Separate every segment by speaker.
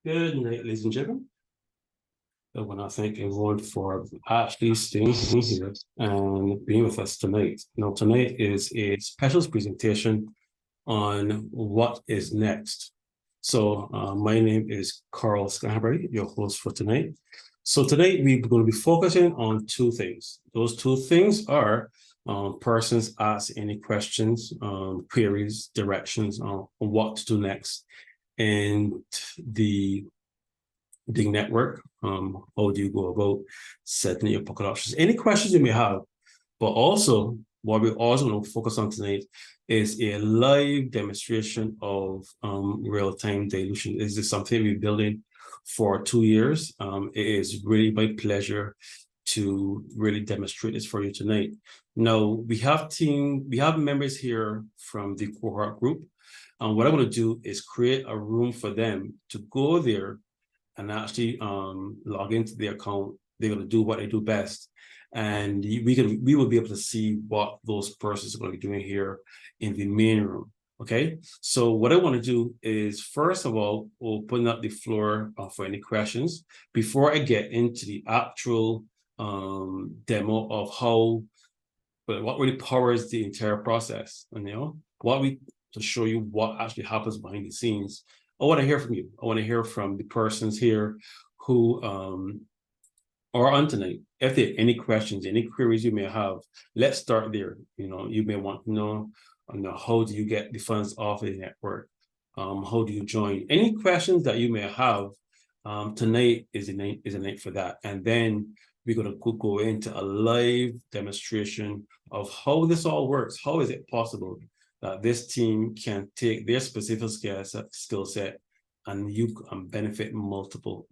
Speaker 1: Good night, ladies and gentlemen. I want to thank everyone for actually staying here and being with us tonight. Now, tonight is a special presentation on what is next. So, my name is Carl Scanberry, your host for tonight. So tonight we're going to be focusing on two things. Those two things are persons ask any questions, queries, directions on what to do next, and the network. How do you go about setting your pocket options? Any questions you may have, but also what we're also going to focus on tonight is a live demonstration of real-time dilution. This is something we're building for 2 years. It is really my pleasure to really demonstrate this for you tonight. Now, we have members here from the cohort group. What I'm going to do is create a room for them to go there and actually log into the account. They're going to do what they do best. And we will be able to see what those persons are going to be doing here in the main room. Okay, so what I want to do is, first of all, open up the floor for any questions before I get into the actual demo of what really powers the entire process. And to show you what actually happens behind the scenes. I want to hear from you. I want to hear from the persons here who are on tonight. If there are any questions, any queries you may have, let's start there. You may want to know, how do you get the funds off the network? How do you join? Any questions that you may have, tonight is a night for that. And then we're going to go into a live demonstration of how this all works. How is it possible that this team can take their specific skill set and you can benefit multiple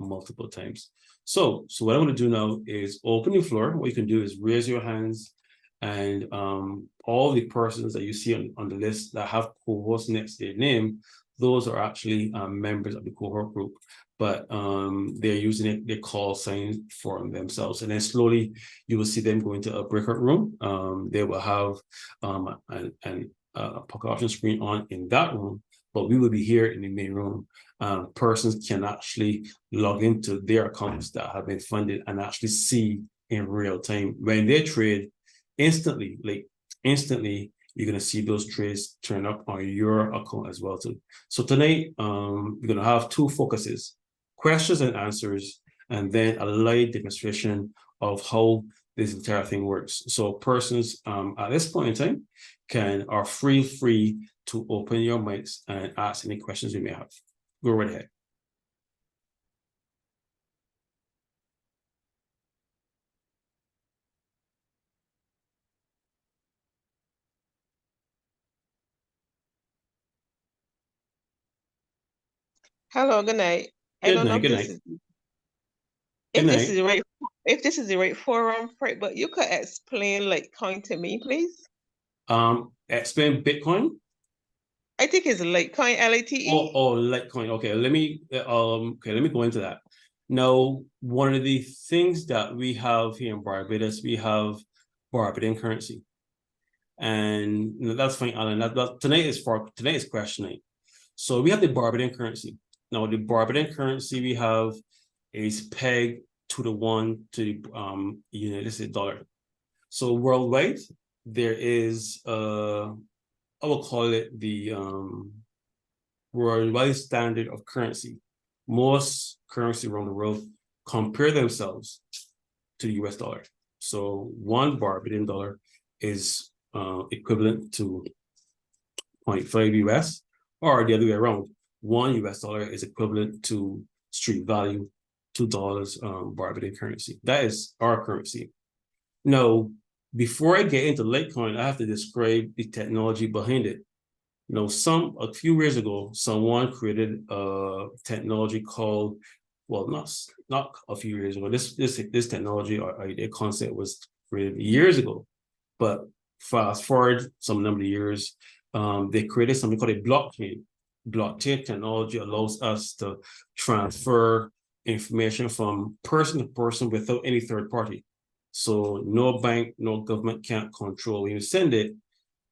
Speaker 1: times. So what I'm going to do now is open the floor. What you can do is raise your hands, and all the persons that you see on the list that have cohorts next to their name, those are actually members of the cohort group, but they're using their call signs for themselves. And then slowly you will see them go into a breakout room. They will have a pocket option screen on in that room, but we will be here in the main room. Persons can actually log into their accounts that have been funded and actually see in real time when they trade instantly, you're going to see those trades turn up on your account as well too. So tonight, we're going to have two focuses: questions and answers, and then a live demonstration of how this entire thing works. So persons at this point in time are free to open your mics and ask any questions you may have. Go right ahead.
Speaker 2: Hello, good night. I don't know if this is the right forum for it, but you could explain Litecoin to me, please.
Speaker 1: Explain Bitcoin.
Speaker 2: I think it's Litecoin, L-A-T-E.
Speaker 1: Oh, Litecoin. Okay, let me go into that. Now, one of the things that we have here in Barbados, we have Barbadian currency, and that's fine, Alan. Tonight is question night. So we have the Barbadian currency. Now, the Barbadian currency we have is pegged to the United States dollar. So worldwide, there is I will call it the worldwide standard of currency. Most currency around the world compare themselves to the US dollar. So one Barbadian dollar is equivalent to 0.5 US, or the other way around. One US dollar is equivalent to street value, $2 Barbadian currency. That is our currency. Now, before I get into Litecoin, I have to describe the technology behind it. A few years ago, someone created a technology called, well, not a few years ago. This technology or a concept was created years ago, but fast forward some number of years, they created something called a blockchain. Blockchain technology allows us to transfer information from person to person without any third party. So no bank, no government can't control when you send it,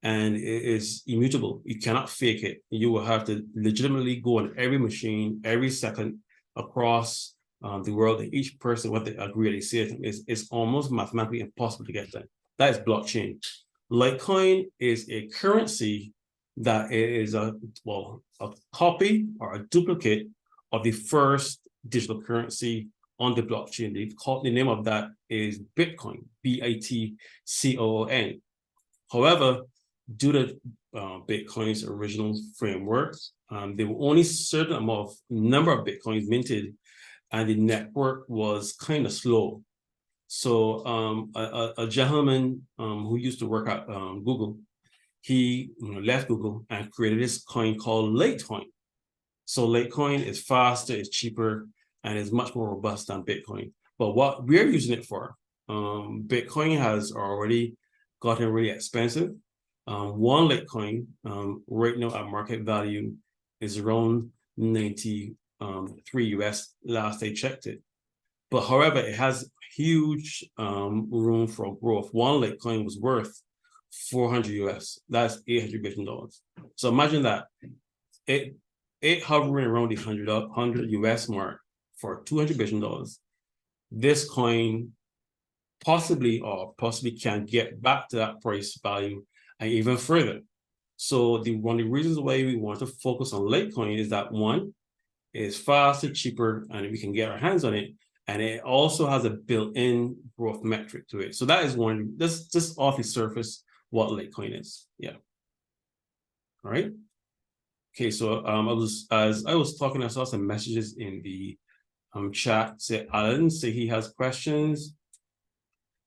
Speaker 1: and it is immutable. You cannot fake it. You will have to legitimately go on every machine every second across the world, and each person, what they agree they say is almost mathematically impossible to get done. That is blockchain. Litecoin is a currency that is a copy or a duplicate of the first digital currency on the blockchain. The name of that is Bitcoin, Bitcoin. However, due to Bitcoin's original framework, there were only a certain number of Bitcoins minted, and the network was kind of slow. So a gentleman who used to work at Google, he left Google and created this coin called Litecoin. So Litecoin is faster, it's cheaper, and is much more robust than Bitcoin. But what we're using it for, Bitcoin has already gotten really expensive. One Litecoin right now at market value is around 93 US last I checked it. But however, it has huge room for growth. One Litecoin was worth 400 US. That's $800 billion. So imagine that it hovering around the 100 US mark for $200 billion. This coin possibly can get back to that price value and even further. So one of the reasons why we want to focus on Litecoin is that one, it's faster, cheaper, and we can get our hands on it. And it also has a built-in growth metric to it. So that is one, just off the surface, what Litecoin is. Yeah. All right. Okay, so as I was talking, I saw some messages in the chat. Say Alan, say he has questions.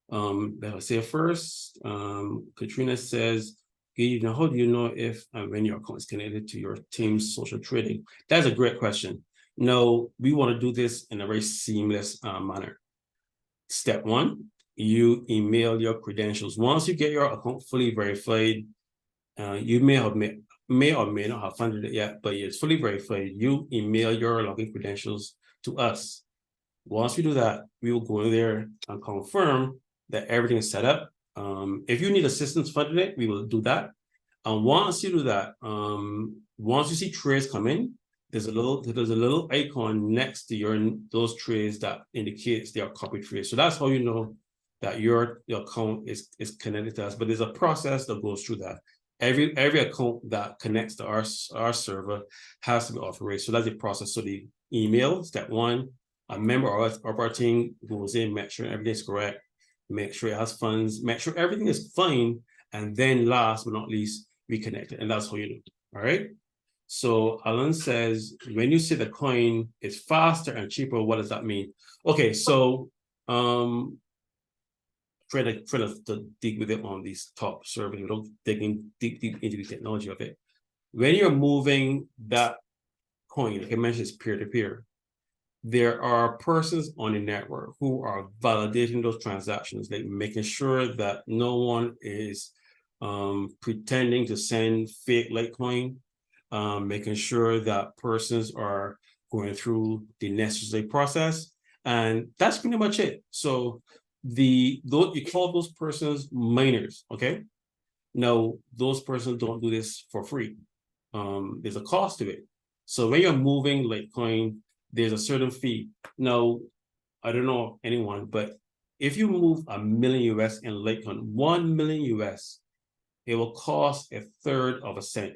Speaker 1: That I'll say first. Katrina says, how do you know if and when your account is connected to your team's social trading? That's a great question. No, we want to do this in a very seamless manner. Step one, you email your credentials. Once you get your account fully verified, you may or may not have funded it yet, but it's fully verified. You email your login credentials to us. Once we do that, we will go in there and confirm that everything is set up. If you need assistance funding it, we will do that. And once you do that, once you see trades come in, there's a little icon next to those trades that indicates they are copy trades. So that's how you know that your account is connected to us. But there's a process that goes through that. Every account that connects to our server has to be authorized. So that's the process. So the email, step one, a member of our team goes in, make sure everything's correct, make sure it has funds, make sure everything is fine, and then last but not least, we connect it. And that's how you do. All right. So Alan says, when you say the coin is faster and cheaper, what does that mean? Okay, so try to dig with it on these top servers without digging deep into the technology of it. When you're moving that coin, like I mentioned, it's peer-to-peer. There are persons on the network who are validating those transactions, like making sure that no one is pretending to send fake Litecoin, making sure that persons are going through the necessary process, and that's pretty much it. So you call those persons miners, okay? Now, those persons don't do this for free. There's a cost to it. So when you're moving Litecoin, there's a certain fee. Now, I don't know anyone, but if you move $1 million US in Litecoin, 1 million US, it will cost 1/3 of a cent.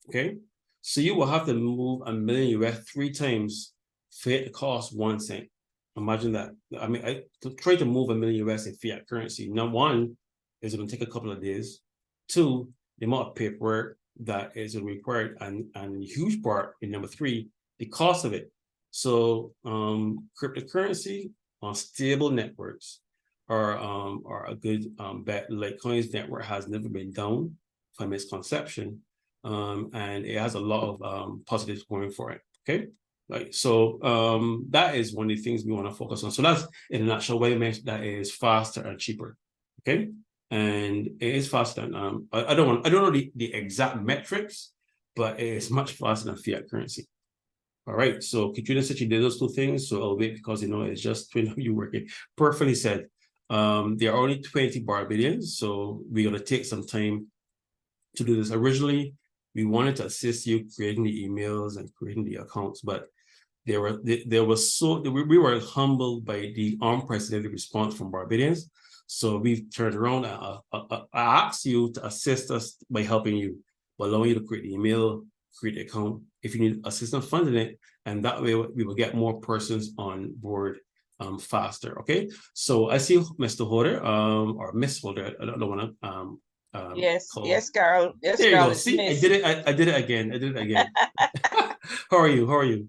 Speaker 1: Okay, so you will have to move $1 million US 3 times for it to cost 1 cent. Imagine that. I mean, to try to move $1 million US in fiat currency. Now, one is going to take a couple of days. Two, the amount of paperwork that is required, and a huge part in number 3, the cost of it. So cryptocurrency on stable networks are a good bet. Litecoin's network has never been down from its conception, and it has a lot of positives going for it. Okay, like so that is one of the things we want to focus on. So that's in a nutshell why I mentioned that it is faster and cheaper. Okay, and it is faster than I don't know the exact metrics, but it is much faster than fiat currency. All right, so Katrina said she did those 2 things, so I'll wait because it's just you working. Perfectly said. There are only 20 bar billions, so we're gonna take some time to do this. Originally, we wanted to assist you creating the emails and creating the accounts, but we were humbled by the unprecedented response from Barbadians. So we've turned around and I asked you to assist us by helping you, by allowing you to create the email, create the account, if you need assistance funding it, and that way we will get more persons on board faster. Okay. So I see Mr. Holder, or Miss Holder, I don't want to
Speaker 2: yes, Carol. Yes,
Speaker 1: there you
Speaker 2: Carol,
Speaker 1: go.
Speaker 2: it's
Speaker 1: See, I
Speaker 2: Miss.
Speaker 1: did it. I did it again. I did it again. How are you? How are you?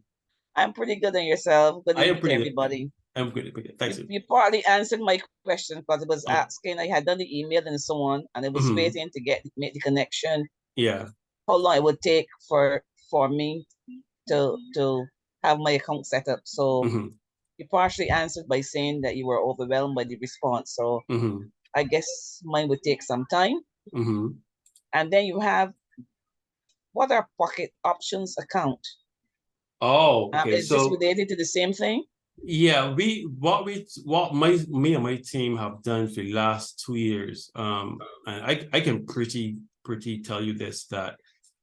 Speaker 2: I'm pretty good on yourself. Good
Speaker 1: I am
Speaker 2: evening to
Speaker 1: pretty good.
Speaker 2: everybody.
Speaker 1: I'm good. Thanks.
Speaker 2: You partly answered my question because it was
Speaker 1: Oh.
Speaker 2: asking. I had done the email and so on, and it was waiting to make the connection.
Speaker 1: Yeah.
Speaker 2: How long it would take for me to have my account set up. So you partially answered by saying that you were overwhelmed by the response. So I guess mine would take some time. And then you have, what are Pocket Options account?
Speaker 1: Oh, okay.
Speaker 2: Is this related to the same thing? Yeah,
Speaker 1: me and my team have done for the last 2 years. And I can pretty tell you this, that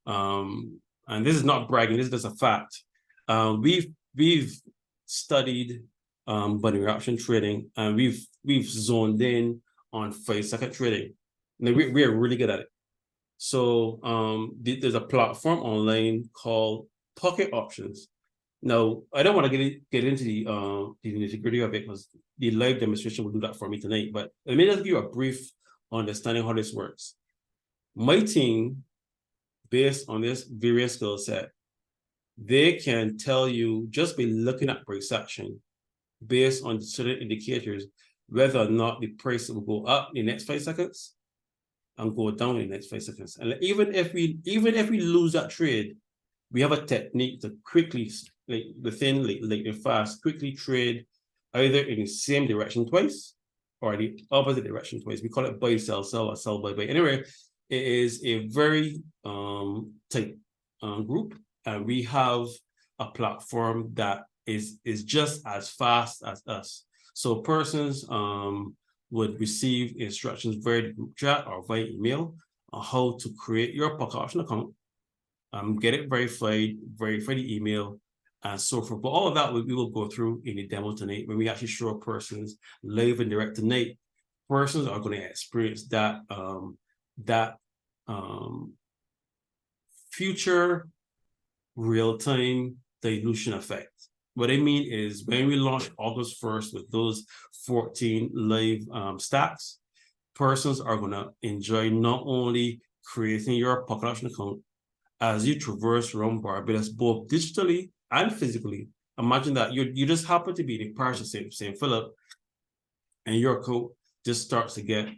Speaker 1: and this is not bragging, this is just a fact. We've studied binary option trading, and we've zoned in on 5-second trading. And we're really good at it. So there's a platform online called Pocket Options. Now, I don't want to get into the nitty-gritty of it, because the live demonstration will do that for me tonight. But let me just give you a brief understanding how this works. My team, based on this various skill set, they can tell you, just by looking at price action, based on certain indicators, whether or not the price will go up in the next 5 seconds and go down in the next 5 seconds. And even if we lose that trade, we have a technique to quickly, fast, quickly trade either in the same direction twice or the opposite direction twice. We call it buy, sell, sell, or sell, buy, buy. Anyway, it is a very tight group, and we have a platform that is just as fast as us. So persons would receive instructions via the group chat or via email on how to create your Pocket Option account, get it verified, verify the email, and so forth. But all of that we will go through in the demo tonight when we actually show persons live and direct tonight. Persons are going to experience that future real-time dilution effect. What I mean is, when we launch August 1st with those 14 live stacks, persons are going to enjoy not only creating your Pocket Option account as you traverse around Barbados, both digitally and physically. Imagine that you just happen to be in the parish of St. Philip, and your account just starts to get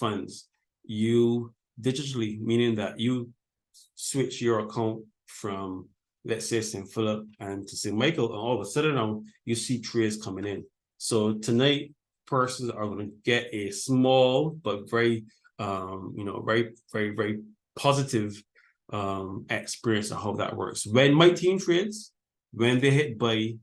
Speaker 1: funds. You digitally, meaning that you switch your account from, let's say, St. Philip and to St. Michael, and all of a sudden now you see trades coming in. So tonight, persons are going to get a small but very, very positive experience of how that works. When my team trades, when they hit buy,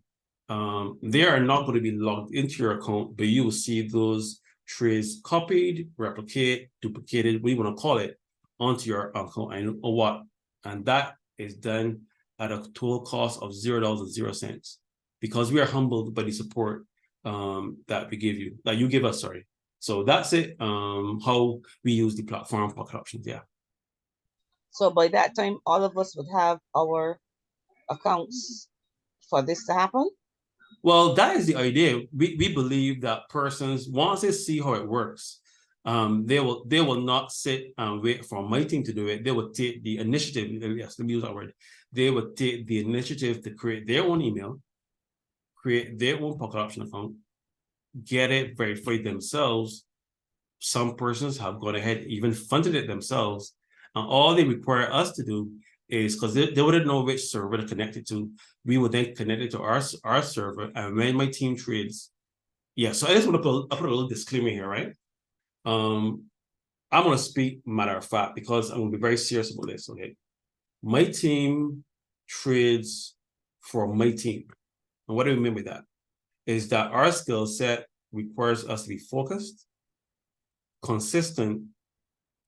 Speaker 1: they are not going to be logged into your account, but you will see those trades copied, replicate, duplicated, what you want to call it, onto your account. And what? And that is done at a total cost of $0.00, because we are humbled by the support that we give you, that you give us, sorry. So that's it, how we use the platform Pocket Options, yeah.
Speaker 2: So by that time, all of us would have our accounts for this to happen?
Speaker 1: Well, that is the idea. We believe that persons, once they see how it works, they will not sit and wait for my team to do it. They will take the initiative. Yes, let me use that word. They will take the initiative to create their own email, create their own Pocket Option account, get it verified themselves. Some persons have gone ahead, even funded it themselves. And all they require us to do is, because they wouldn't know which server to connect it to, we would then connect it to our server. And when my team trades, yeah, so I just want to put a little disclaimer here, right? I'm going to speak matter of fact, because I'm going to be very serious about this, okay? My team trades for my team. And what do I mean by that? Is that our skill set requires us to be focused, consistent,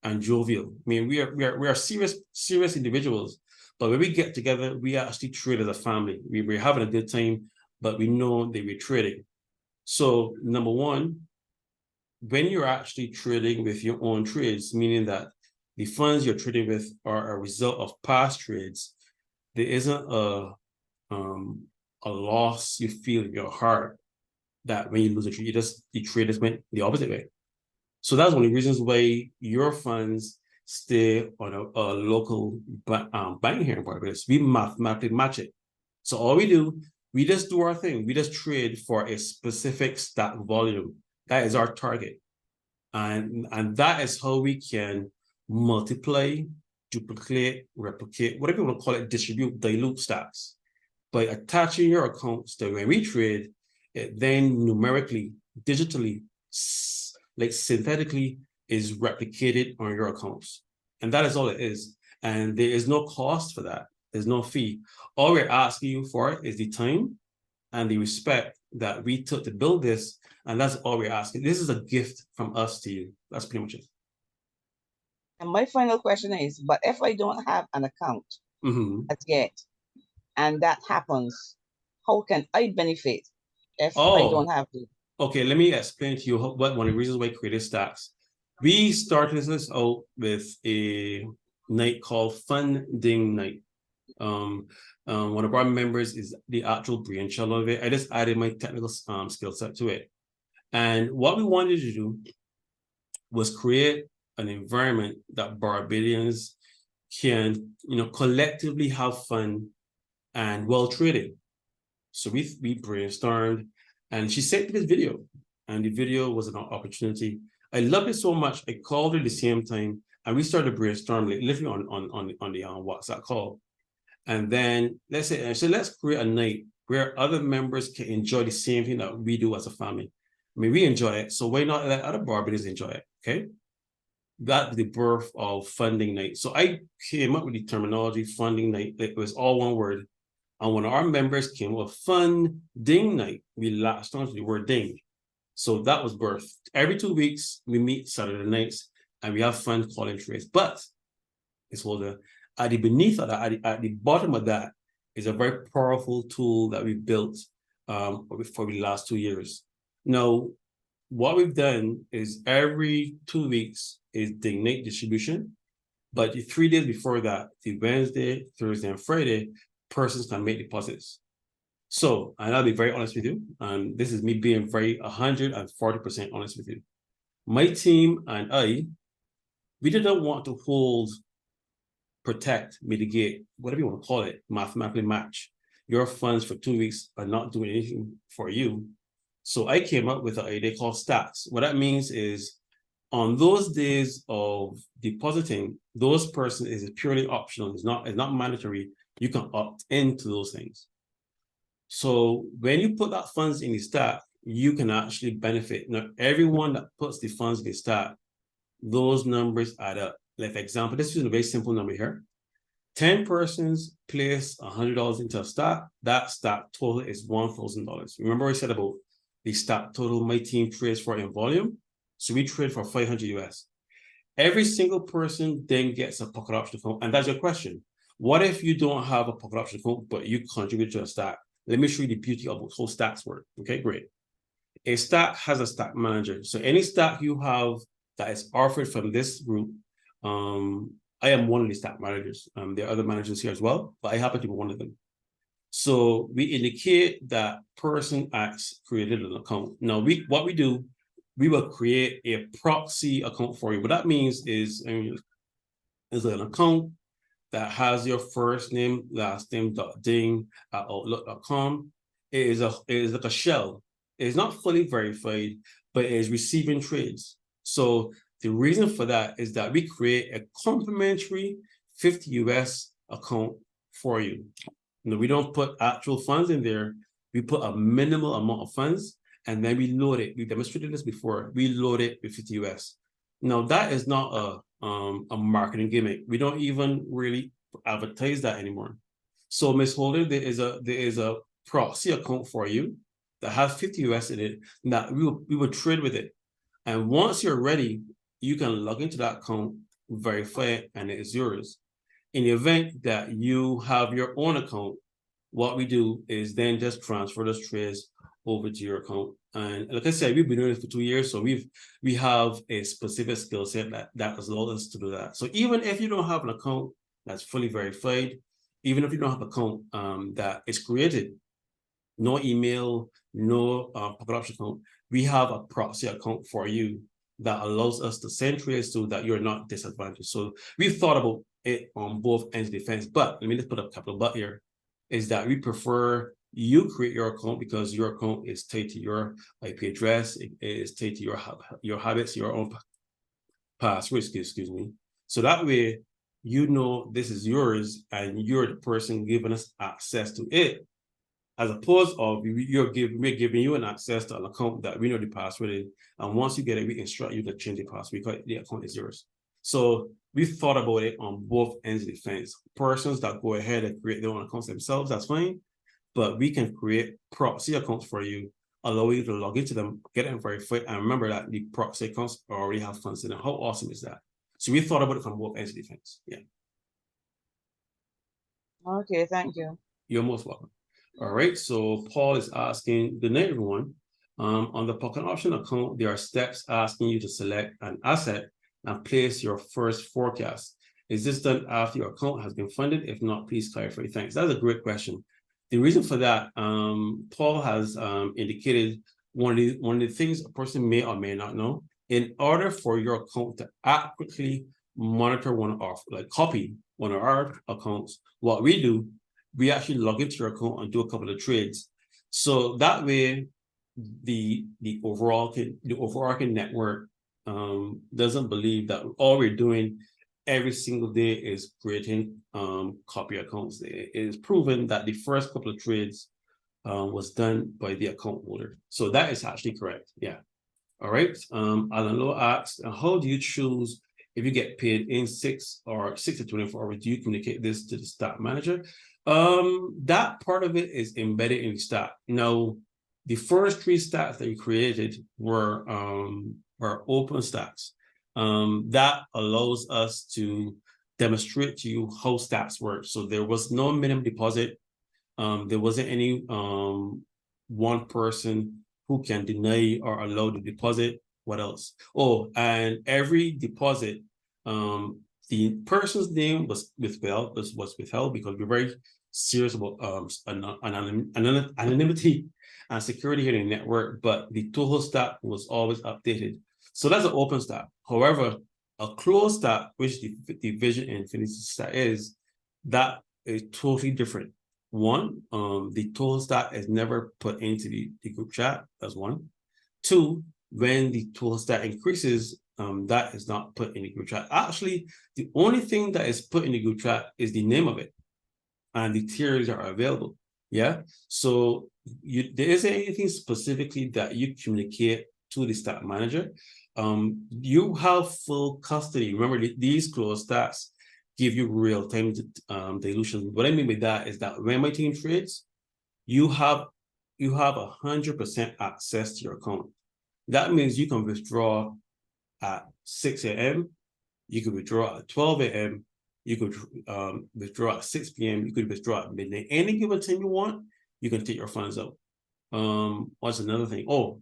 Speaker 1: and jovial. I mean, we are serious individuals, But when we get together, we actually trade as a family. We're having a good time, but we know that we're trading. So number one, when you're actually trading with your own trades, meaning that the funds you're trading with are a result of past trades, there isn't a loss you feel in your heart that when you lose a trade, the trade just went the opposite way. So that's one of the reasons why your funds stay on a local bank here in Barbados. We mathematically match it. So all we do, we just do our thing. We just trade for a specific stack volume. That is our target. And that is how we can multiply, duplicate, replicate, whatever you want to call it, distribute, dilute stacks. By attaching your accounts to when we trade, it then numerically, digitally, like synthetically is replicated on your accounts. And that is all it is. And there is no cost for that. There's no fee. All we're asking you for is the time and the respect that we took to build this. And that's all we're asking. This is a gift from us to you. That's pretty much it.
Speaker 2: And my final question is, but if I don't have an account as yet, and that happens, how can I benefit if I don't have to?
Speaker 1: Okay, let me explain to you what one of the reasons why I created Stacks. We started this out with a night called Funding Night. One of our members is the actual brainchild of it. I just added my technical skill set to it. And what we wanted to do was create an environment that Barbadians can, collectively have fun and well traded. So we brainstormed, and she sent me this video, and the video was an opportunity. I loved it so much. I called her at the same time, and we started brainstorming, literally on the WhatsApp call. And then let's create a night where other members can enjoy the same thing that we do as a family. I mean, we enjoy it, so why not let other Barbadians enjoy it? Okay, that's the birth of Funding Night. So I came up with the terminology Funding Night. It was all one word. And when our members came with Funding Night, we latched on to the word ding. So that was birth. Every 2 weeks, we meet Saturday nights and we have fun calling trades. But it's older. At the beneath of that, at the bottom of that, is a very powerful tool that we built for the last 2 years. Now, what we've done is every 2 weeks is Ding Night distribution. But the 3 days before that, the Wednesday, Thursday, and Friday, persons can make deposits. So, and I'll be very honest with you, and this is me being very 140% honest with you. My team and I, we didn't want to hold, protect, mitigate, whatever you want to call it, mathematically match your funds for 2 weeks and not doing anything for you. So I came up with an idea called Stacks. What that means is on those days of depositing, those persons is purely optional. It's not mandatory. You can opt into those things. So when you put that funds in the stack, you can actually benefit. Now, everyone that puts the funds in the stack, those numbers add up. Like, for example, this is a very simple number here. 10 persons place $100 into a stack. That stack total is $1,000. Remember I said about the stack total my team trades for in volume? So we trade for 500 US. Every single person then gets a pocket option account. And that's your question. What if you don't have a pocket option account, but you contribute to a stack? Let me show you the beauty of how stacks work. Okay, great. A stack has a stack manager. So any stack you have that is offered from this group, I am one of the stack managers. There are other managers here as well, but I happen to be one of them. So we indicate that person X created an account. Now, what we do, we will create a proxy account for you. What that means is, is an account that has your first name, last name, .ding at outlook.com. It is like a shell. It's not fully verified, but it is receiving trades. So the reason for that is that we create a complimentary 50 US account for you. Now, we don't put actual funds in there. We put a minimal amount of funds, and then we load it. We demonstrated this before. We load it with 50 US. Now, that is not a marketing gimmick. We don't even really advertise that anymore. So, Ms. Holder, there is a proxy account for you that has 50 US in it. That we will trade with it. And once you're ready, you can log into that account, verify it, and it is yours. in the event that you have your own account, what we do is then just transfer those trades over to your account. And like I said, we've been doing it for 2 years, so we have a specific skill set that has allowed us to do that. So even if you don't have an account that's fully verified, even if you don't have an account that is created, no email, no Pocket Option account, we have a proxy account for you that allows us to send trades so that you're not disadvantaged. So we've thought about it on both ends of the fence, but let me just put a capital but here, is that we prefer you create your account because your account is tied to your IP address, it is tied to your habits, your own password, excuse me. So that way, you know this is yours and you're the person giving us access to it, as opposed of we're giving you an access to an account that we know the password is, and once you get it, we instruct you to change the password because the account is yours. So we thought about it on both ends of the fence. Persons that go ahead and create their own accounts themselves, that's fine, but we can create proxy accounts for you, allow you to log into them, get them verified, and remember that the proxy accounts already have funds in them. How awesome is that? So we thought about it from both ends of the fence. Yeah.
Speaker 2: Okay, thank you.
Speaker 1: You're most welcome. All right, so Paul is asking, good night, everyone. On the Pocket Option account, there are steps asking you to select an asset and place your first forecast. Is this done after your account has been funded? If not, please clarify. Thanks. That's a great question. The reason for that, Paul has indicated one of the things a person may or may not know. In order for your account to accurately monitor copy one of our accounts, what we do, we actually log into your account and do a couple of trades. So that way, the overarching network doesn't believe that all we're doing every single day is creating copy accounts. It is proven that the first couple of trades was done by the account holder. So that is actually correct. Yeah. All right. Alan Lowe asks, how do you choose if you get paid in 6 to 24 hours? Do you communicate this to the staff manager? That part of it is embedded in stat. Now, the first 3 stats that we created were open stats. That allows us to demonstrate to you how stats work. So there was no minimum deposit. There wasn't any one person who can deny or allow the deposit. What else? Oh, and every deposit, the person's name was withheld because we're very serious about anonymity and security here in the network, but the total stat was always updated. So that's an open stat. However, a closed stat, which the Vision Infinity stat is, that is totally different. One, the total stat is never put into the group chat. That's one. 2, when the total stat increases, that is not put in the group chat. Actually, the only thing that is put in the group chat is the name of it, and the tiers are available. Yeah. So there isn't anything specifically that you communicate to the stat manager. You have full custody. Remember, these closed stats give you real-time dilution. What I mean by that is that when my team trades, you have 100% access to your account. That means you can withdraw at 6 a.m. You could withdraw at 12 a.m. You could withdraw at 6 p.m. You could withdraw at midnight. Any given time you want, you can take your funds out. What's another thing? Oh,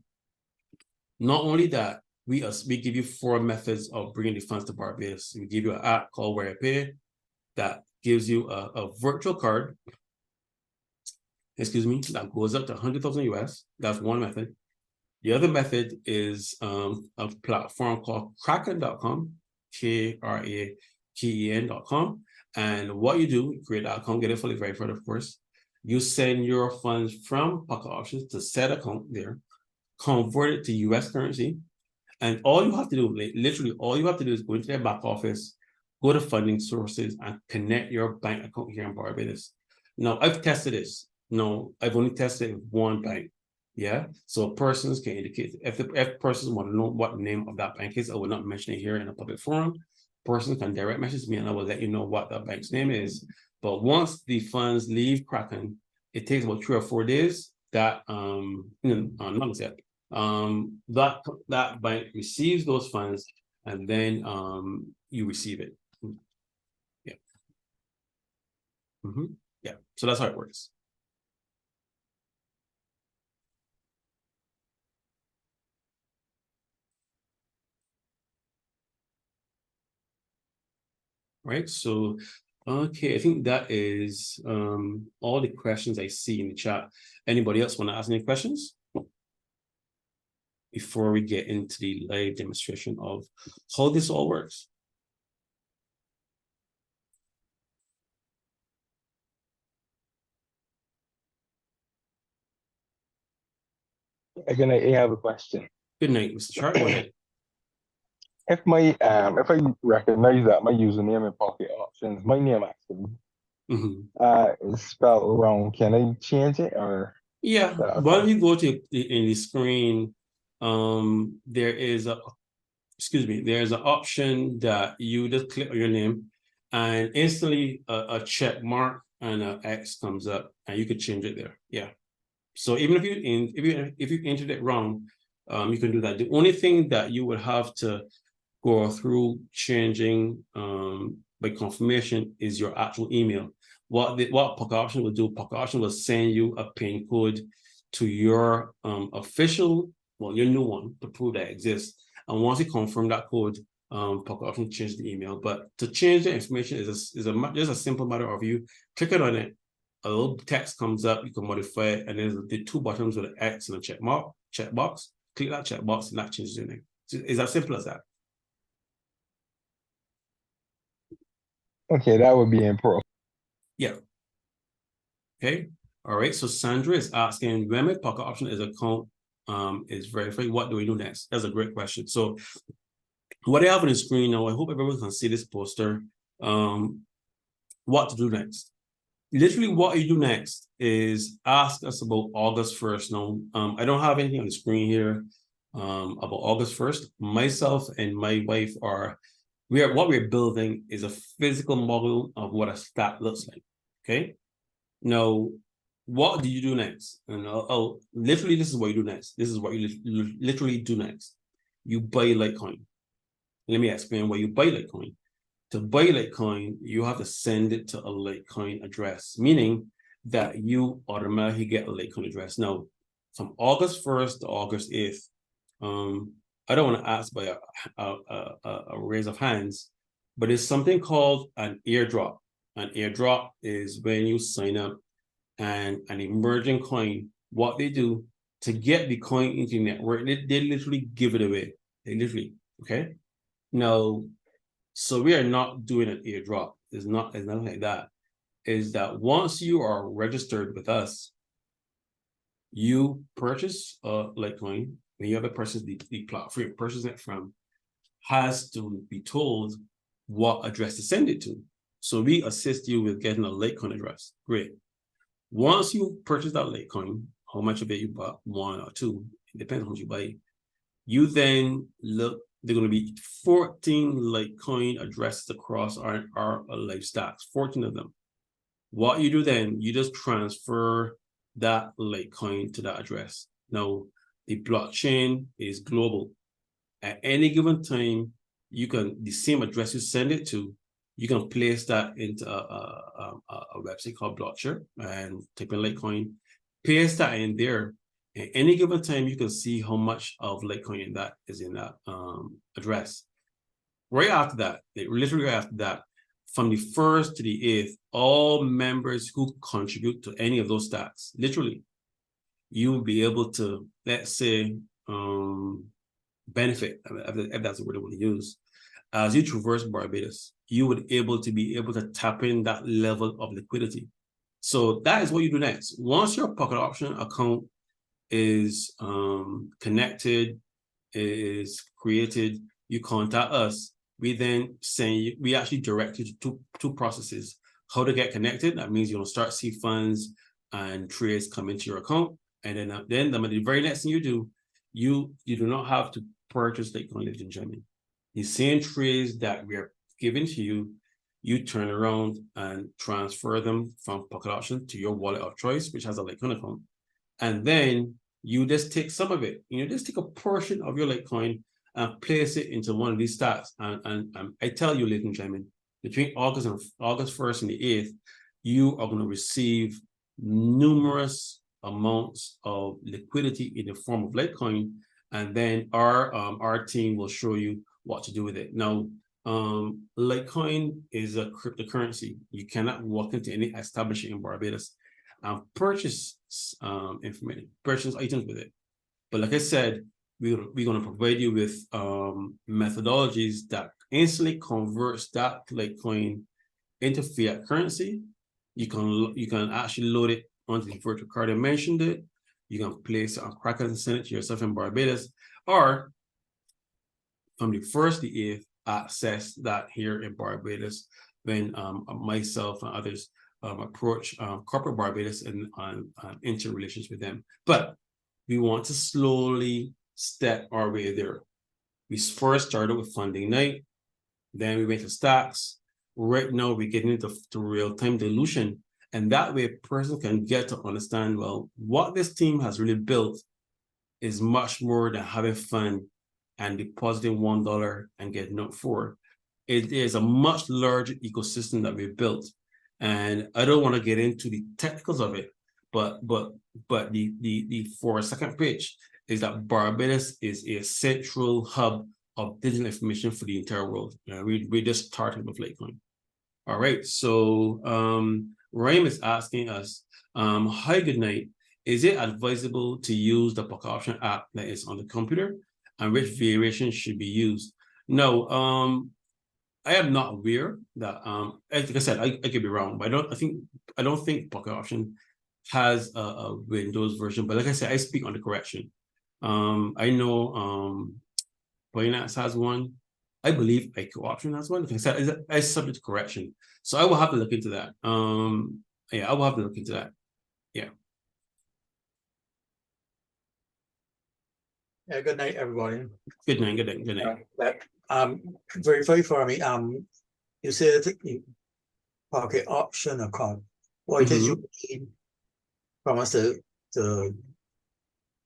Speaker 1: not only that, we give you 4 methods of bringing the funds to Barbados. We give you an app called WherePay that gives you a virtual card, that goes up to 100,000 US. That's one method. The other method is a platform called Kraken.com, Kraken.com. And what you do, create that account, get it fully verified, of course. You send your funds from Pocket Options to said account there, convert it to US currency. And all you have to do, literally all you have to do is go into their back office, go to funding sources, and connect your bank account here in Barbados. Now, I've tested this. No, I've only tested it with one bank. Yeah. So persons can indicate if persons want to know what the name of that bank is, I will not mention it here in a public forum. Person can direct message me and I will let you know what that bank's name is. But once the funds leave Kraken, it takes about 3 or 4 days that that bank receives those funds and then you receive it. Yeah. Yeah, so that's how it works. Right, so okay, I think that is all the questions I see in the chat. Anybody else want to ask any questions before we get into the live demonstration of how this all works?
Speaker 3: Again, I have a question.
Speaker 1: Good night, Mr. Sharp. Go ahead.
Speaker 3: If I recognize that my username in Pocket Options, my name actually is spelled wrong, can I change it or?
Speaker 1: Yeah, when you go to in the screen, there is there's an option that you just click on your name, and instantly a check mark and an X comes up, and you could change it there. Yeah. So even if you entered it wrong, you can do that. The only thing that you would have to go through changing by confirmation is your actual email. What Pocket Option will do, Pocket Option will send you a PIN code to your official, your new one, to prove that it exists. And once you confirm that code, Pocket Option change the email. But to change the information is just a simple matter of you clicking on it. A little text comes up, you can modify it, and there's the two buttons with an X and a checkbox. Click that checkbox, and that changes your name. So it's as simple as that.
Speaker 3: Okay, that would be important.
Speaker 1: Yeah. Okay. All right. So Sandra is asking, when my Pocket Option account is verified, what do we do next? That's a great question. So what I have on the screen now, I hope everyone can see this poster. What to do next? Literally, what you do next is ask us about August 1st. Now, I don't have anything on the screen here about August 1st. Myself and my wife what we're building is a physical model of what a stack looks like. Okay. Now, what do you do next? And literally, this is what you do next. This is what you literally do next. You buy Litecoin. Let me explain why you buy Litecoin. To buy Litecoin, you have to send it to a Litecoin address, meaning that you automatically get a Litecoin address. Now, from August 1st to August 8th, I don't want to ask by a raise of hands, but it's something called an airdrop. An airdrop is when you sign up and an emerging coin, what they do to get the coin into the network, they literally give it away. They literally, okay? Now, so we are not doing an airdrop. It's nothing like that. Is that once you are registered with us, you purchase Litecoin, when you have a purchase the platform you're purchasing it from, has to be told what address to send it to. So we assist you with getting a Litecoin address. Great. Once you purchase that Litecoin, how much of it you bought, 1 or 2, it depends on how much you buy. You then look, there are going to be 14 Litecoin addresses across our live stacks, 14 of them. What you do then, you just transfer that Litecoin to that address. Now, the blockchain is global. At any given time, the same address you send it to, you can place that into a website called Blockchain and type in Litecoin, paste that in there. At any given time, you can see how much of Litecoin that is in that address. Right after that, literally right after that, from the 1st to the 8th, all members who contribute to any of those stacks, literally, you will be able to, let's say, benefit, if that's the word I want to use. As you traverse Barbados, you would be able to tap in that level of liquidity. So that is what you do next. Once your Pocket Option account is connected, is created, you contact us. We then we actually direct you to two processes. How to get connected, that means you'll start to see funds and trades come into your account. And then the very next thing you do, you do not have to purchase Litecoin, ladies and gentlemen. The same trades that we are giving to you, you turn around and transfer them from Pocket Option to your wallet of choice, which has a Litecoin account. And then you just take some of it, just take a portion of your Litecoin and place it into one of these stacks. And I tell you, ladies and gentlemen, between August 1st and the 8th, you are going to receive numerous amounts of liquidity in the form of Litecoin, and then our team will show you what to do with it. Now, Litecoin is a cryptocurrency. You cannot walk into any establishment in Barbados and purchase information, purchase items with it. But like I said, we're going to provide you with methodologies that instantly converts that Litecoin into fiat currency. You can actually load it onto the virtual card I mentioned it. You can place it on Kraken and send it to yourself in Barbados, or from the 1st to the 8th, access that here in Barbados when myself and others approach corporate Barbados and enter relations with them. But we want to slowly step our way there. We first started with funding night, then we went to stacks. Right now, we're getting into real-time dilution. And that way, a person can get to understand, well, what this team has really built is much more than having fun and depositing $1 and getting up $4. It is a much larger ecosystem that we've built. And I don't want to get into the technicals of it, but the for a second pitch is that Barbados is a central hub of digital information for the entire world. We're just starting with Litecoin. All right, so Ryan is asking us, hi, good night. Is it advisable to use the Pocket Option app that is on the computer, and which variation should be used? No, I am not aware that, like I said, I could be wrong, but I don't think Pocket Option has a Windows version, but like I said, I speak on the correction. I know Binance has one. I believe IQ Option has one. Like I said, it's subject to correction. So I will have to look into that. Yeah, I will have to look into that. Yeah.
Speaker 4: Yeah, good night, everybody.
Speaker 1: Good night, good night, good night.
Speaker 4: Verify for me. You said Pocket Option account. What is you need from us to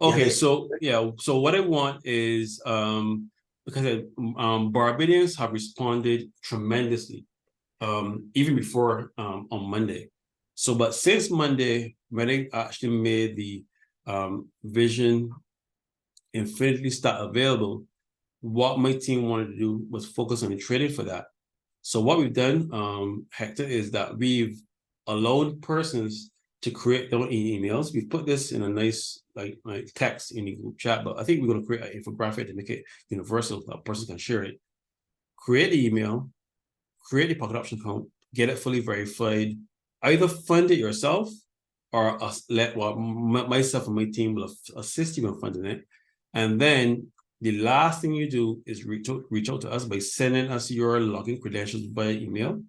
Speaker 1: okay, so yeah, so what I want is because Barbadians have responded tremendously, even before on Monday. So, but since Monday, when I actually made the Vision Infinity start available, what my team wanted to do was focus on the trading for that. So what we've done, Hector, is that we've allowed persons to create their own emails. We've put this in a nice like text in the group chat, but I think we're going to create an infographic to make it universal so that a person can share it. Create the email, create the Pocket Option account, get it fully verified, either fund it yourself or myself and my team will assist you in funding it. And then the last thing you do is reach out to us by sending us your login credentials via email,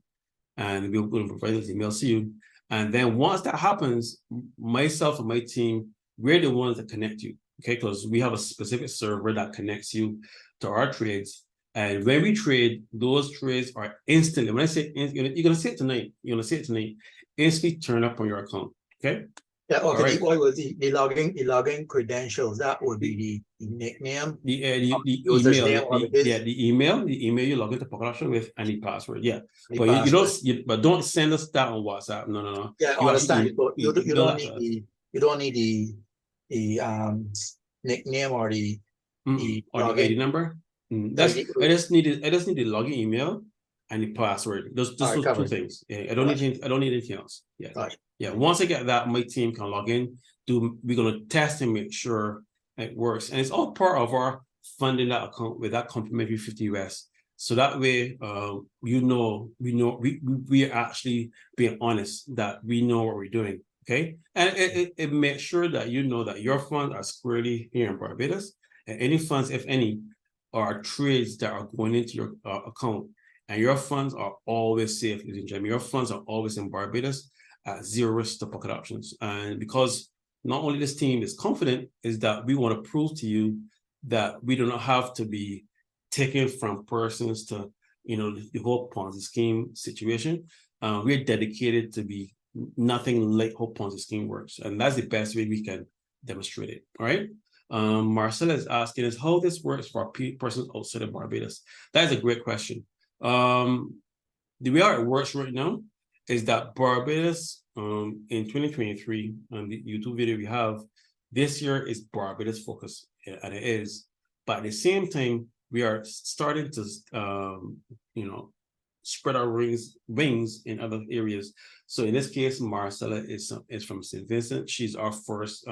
Speaker 1: and we're going to provide those emails to you. And then once that happens, myself and my team, we're the ones that connect you, okay? Because we have a specific server that connects you to our trades. And when we trade, those trades are instantly, when I say, you're going to see it tonight, instantly turn up on your account, okay?
Speaker 4: Yeah, okay. Right. What was the login credentials? That would be the nickname,
Speaker 1: the email, the email you log into Pocket Option with, and the password. Yeah, but password. But don't send us that on WhatsApp. No.
Speaker 4: Yeah, I understand. You don't need the nickname or the
Speaker 1: ID number. I just need the login email and the password. Those two things. Yeah, I don't need anything else. Yeah.
Speaker 4: Right.
Speaker 1: Yeah. Once I get that, my team can log in. We're gonna test and make sure it works, and it's all part of our funding that account with that complimentary 50 US. So that way, we are actually being honest that we know what we're doing. Okay, and it makes sure that you know that your funds are squarely here in Barbados, and any funds, if any, are trades that are going into your account, and your funds are always safe, ladies and gentlemen. Your funds are always in Barbados at zero risk to Pocket Options. And because not only this team is confident, is that we want to prove to you that we do not have to be taken from persons to, the whole Ponzi scheme situation. We're dedicated to be nothing like how Ponzi scheme works. And that's the best way we can demonstrate it, all right? Marcella is asking us how this works for persons outside of Barbados. That is a great question. The way it works right now is that Barbados in 2023, on the YouTube video we have, this year is Barbados focus, and it is. But at the same time, we are starting to spread our wings in other areas. So in this case, Marcella is from St. Vincent. She's our first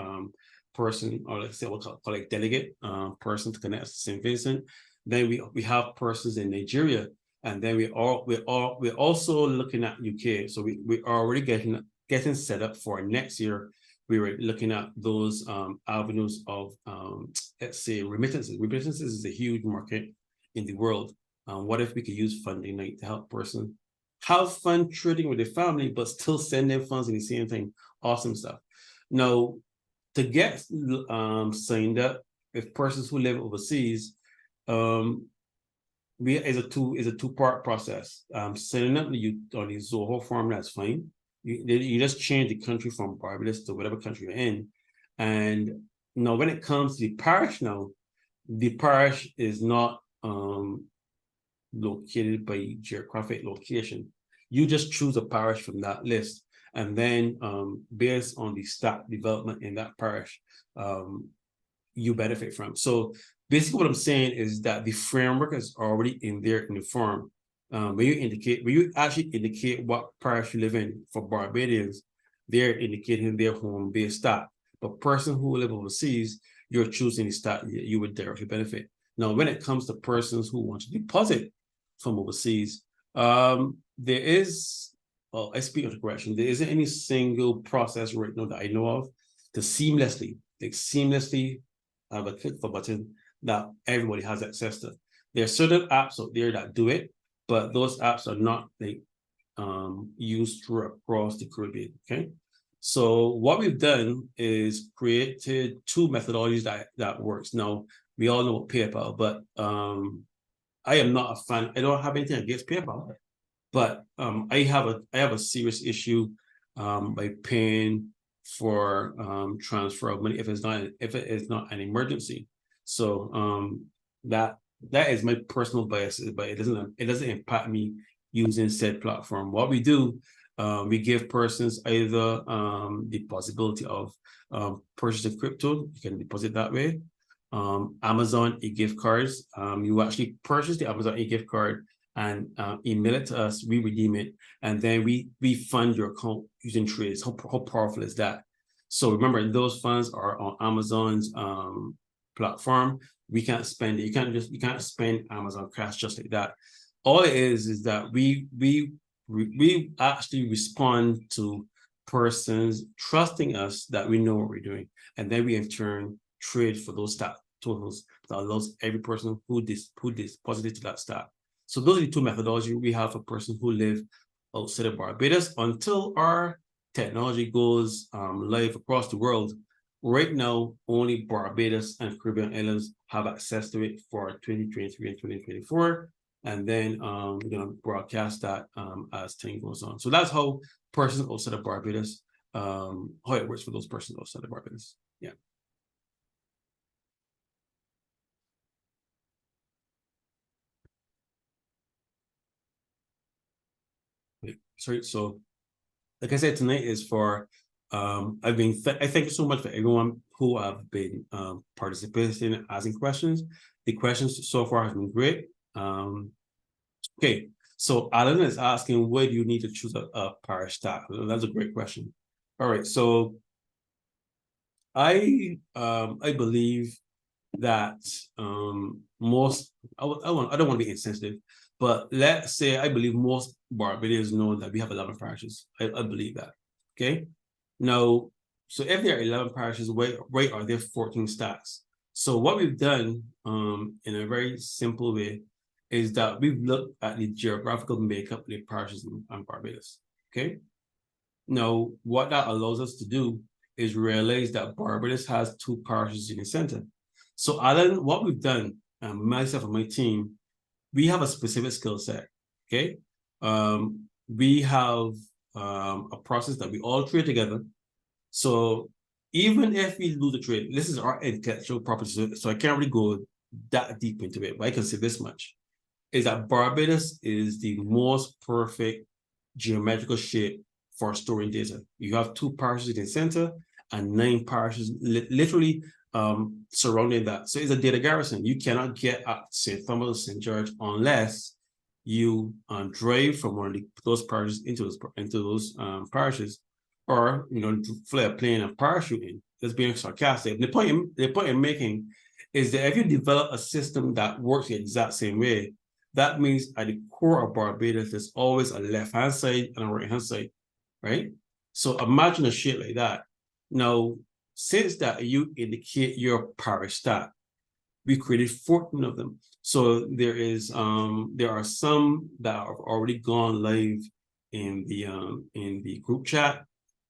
Speaker 1: person, or let's say we'll call it delegate person to connect us to St. Vincent. Then we have persons in Nigeria, and then we're also looking at UK. So we are already getting set up for next year. We were looking at those avenues of let's say remittances. Remittances is a huge market in the world. What if we could use funding like to help person have fun trading with their family, but still send them funds in the same time? Awesome stuff. Now, to get signed up with persons who live overseas, is a two-part process. Signing up on the Zoho form, that's fine. You just change the country from Barbados to whatever country you're in. And now when it comes to the parish now, the parish is not located by geographic location. You just choose a parish from that list, and then based on the staff development in that parish, you benefit from. So basically what I'm saying is that the framework is already in there in the form. When you actually indicate what parish you live in for Barbadians, they're indicating their home-based stat. But person who live overseas, you're choosing the stat you would directly benefit. Now, when it comes to persons who want to deposit from overseas, there is, I speak of correction, there isn't any single process right now that I know of to seamlessly have a click of a button that everybody has access to. There are certain apps out there that do it, but those apps are not used across the Caribbean, okay? So what we've done is created two methodologies that works. Now, we all know PayPal, but I am not a fan. I don't have anything against PayPal, but I have a serious issue by paying for transfer of money if it is not an emergency. So that is my personal bias, but it doesn't impact me using said platform. What we do, we give persons either the possibility of purchasing crypto. You can deposit that way. Amazon e-gift cards. You actually purchase the Amazon e-gift card and email it to us. We redeem it, and then we fund your account using trades. How powerful is that? So remember, those funds are on Amazon's platform. We can't spend it. You can't spend Amazon cash just like that. All it is that we actually respond to persons trusting us that we know what we're doing, and then we in turn trade for those stat totals that allows every person who deposited to that stat. So those are the two methodologies we have for persons who live outside of Barbados until our technology goes live across the world. Right now, only Barbados and Caribbean islands have access to it for 2023 and 2024. And then we're going to broadcast that as time goes on. So that's how persons outside of Barbados, how it works for those persons outside of Barbados. Yeah. Sorry, so like I said, tonight is for I thank you so much for everyone who have been participating and asking questions. The questions so far have been great. Okay, so Alan is asking, where do you need to choose a parish stat? That's a great question. All right, so I believe that most I don't want to be insensitive, but let's say I believe most Barbadians know that we have 11 parishes. I believe that. Okay. Now, so if there are 11 parishes, why are there 14 stats? So what we've done in a very simple way is that we've looked at the geographical makeup of the parishes in Barbados. Okay. Now, what that allows us to do is realize that Barbados has 2 parishes in the center. So Alan, what we've done, myself and my team, we have a specific skill set, okay? We have a process that we all trade together. So even if we lose the trade, this is our intellectual property, so I can't really go that deep into it, but I can say this much, is that Barbados is the most perfect geometrical shape for storing data. You have 2 parishes in the center and 9 parishes literally surrounding that. So it's a data garrison. You cannot get at St. Thomas or St. George unless you drive from one of those parishes into those parishes, or fly a plane and parachute in. That's being sarcastic. The point I'm making is that if you develop a system that works the exact same way, that means at the core of Barbados, there's always a left-hand side and a right-hand side, right? So imagine a shit like that. Now, since that you indicate your parish stat, we created 14 of them. So there are some that have already gone live in the group chat.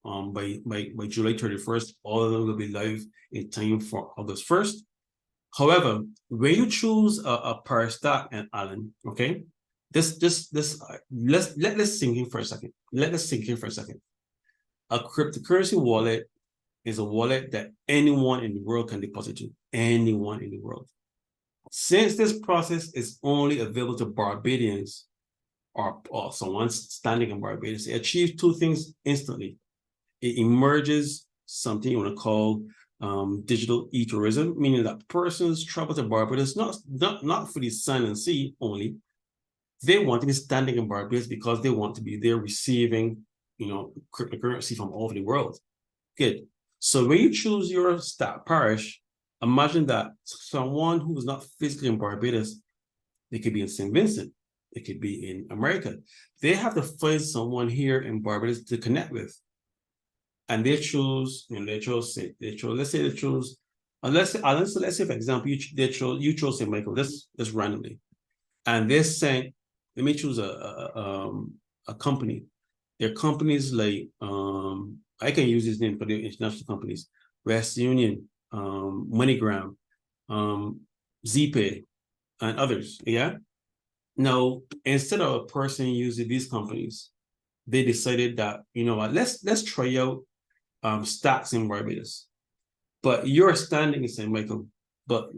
Speaker 1: By July 31st, all of them will be live in time for August 1st. However, when you choose a parish stat, and Alan, okay, let's sink in for a second. Let us sink in for a second. A cryptocurrency wallet is a wallet that anyone in the world can deposit to. Anyone in the world. Since this process is only available to Barbadians or someone standing in Barbados, it achieves 2 things instantly. It emerges something you want to call digital e-tourism, meaning that persons travel to Barbados not for the sun and sea only. They want to be standing in Barbados because they want to be there receiving, cryptocurrency from all over the world. Good. So when you choose your stat parish, imagine that someone who is not physically in Barbados, they could be in St. Vincent, they could be in America. They have to find someone here in Barbados to connect with. And they choose, let's say, for example, you chose St. Michael, just randomly. And they're saying, let me choose a company. Their companies like, I can use this name for the international companies, West Union, MoneyGram, ZPay, and others, yeah? Now, instead of a person using these companies, they decided that, let's try out stocks in Barbados. But you're standing in St. Michael, but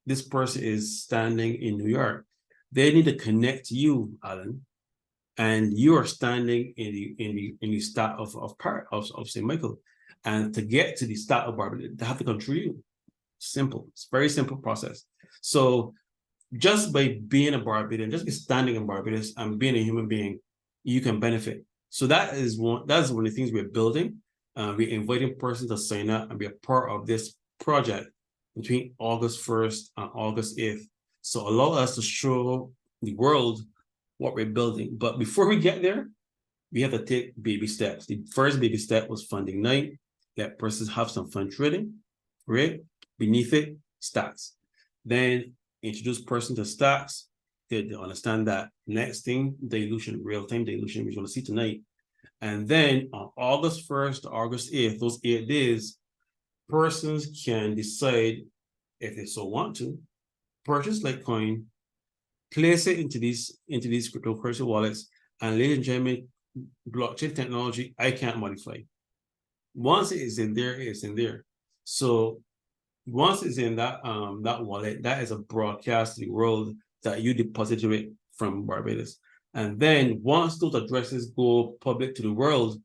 Speaker 1: this person is standing in New York. They need to connect you, Alan, and you are standing in the start of St. Michael. And to get to the start of Barbados, they have to come through you. Simple. It's a very simple process. So just by being a Barbadian, just by standing in Barbados and being a human being, you can benefit. So that's one of the things we're building. We're inviting persons to sign up and be a part of this project between August 1st and August 8th. So allow us to show the world what we're building. But before we get there, we have to take baby steps. The first baby step was funding night. Let persons have some fun trading, right? Beneath it, stocks. Then introduce person to stocks. They understand that next thing, dilution, real-time dilution, we're going to see tonight. And then on August 1st to August 8th, those 8 days, persons can decide, if they so want to, purchase Litecoin, place it into these cryptocurrency wallets, and ladies and gentlemen, blockchain technology, I can't modify. Once it is in there, it's in there. So once it's in that wallet, that is a broadcast to the world that you deposited it from Barbados. And then once those addresses go public to the world,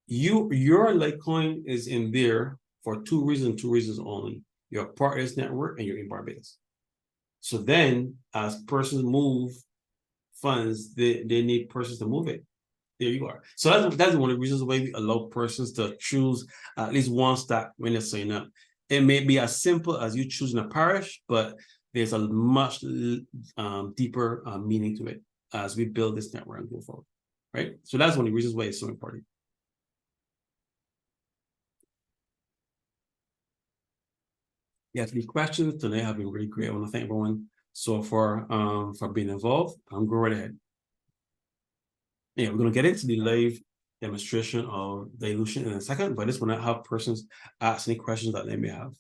Speaker 1: your Litecoin is in there for 2 reasons only. You're part of this network and you're in Barbados. So then as persons move funds, they need persons to move it. There you are. So that's one of the reasons why we allow persons to choose at least one stock when they sign up. It may be as simple as you choosing a parish, but there's a much deeper meaning to it as we build this network and go forward, right? So that's one of the reasons why it's so important. Yes, the questions today have been really great. I want to thank everyone so far for being involved. Go right ahead. Yeah, we're going to get into the live demonstration of dilution in a second, but I just want to have persons ask any questions that they may have.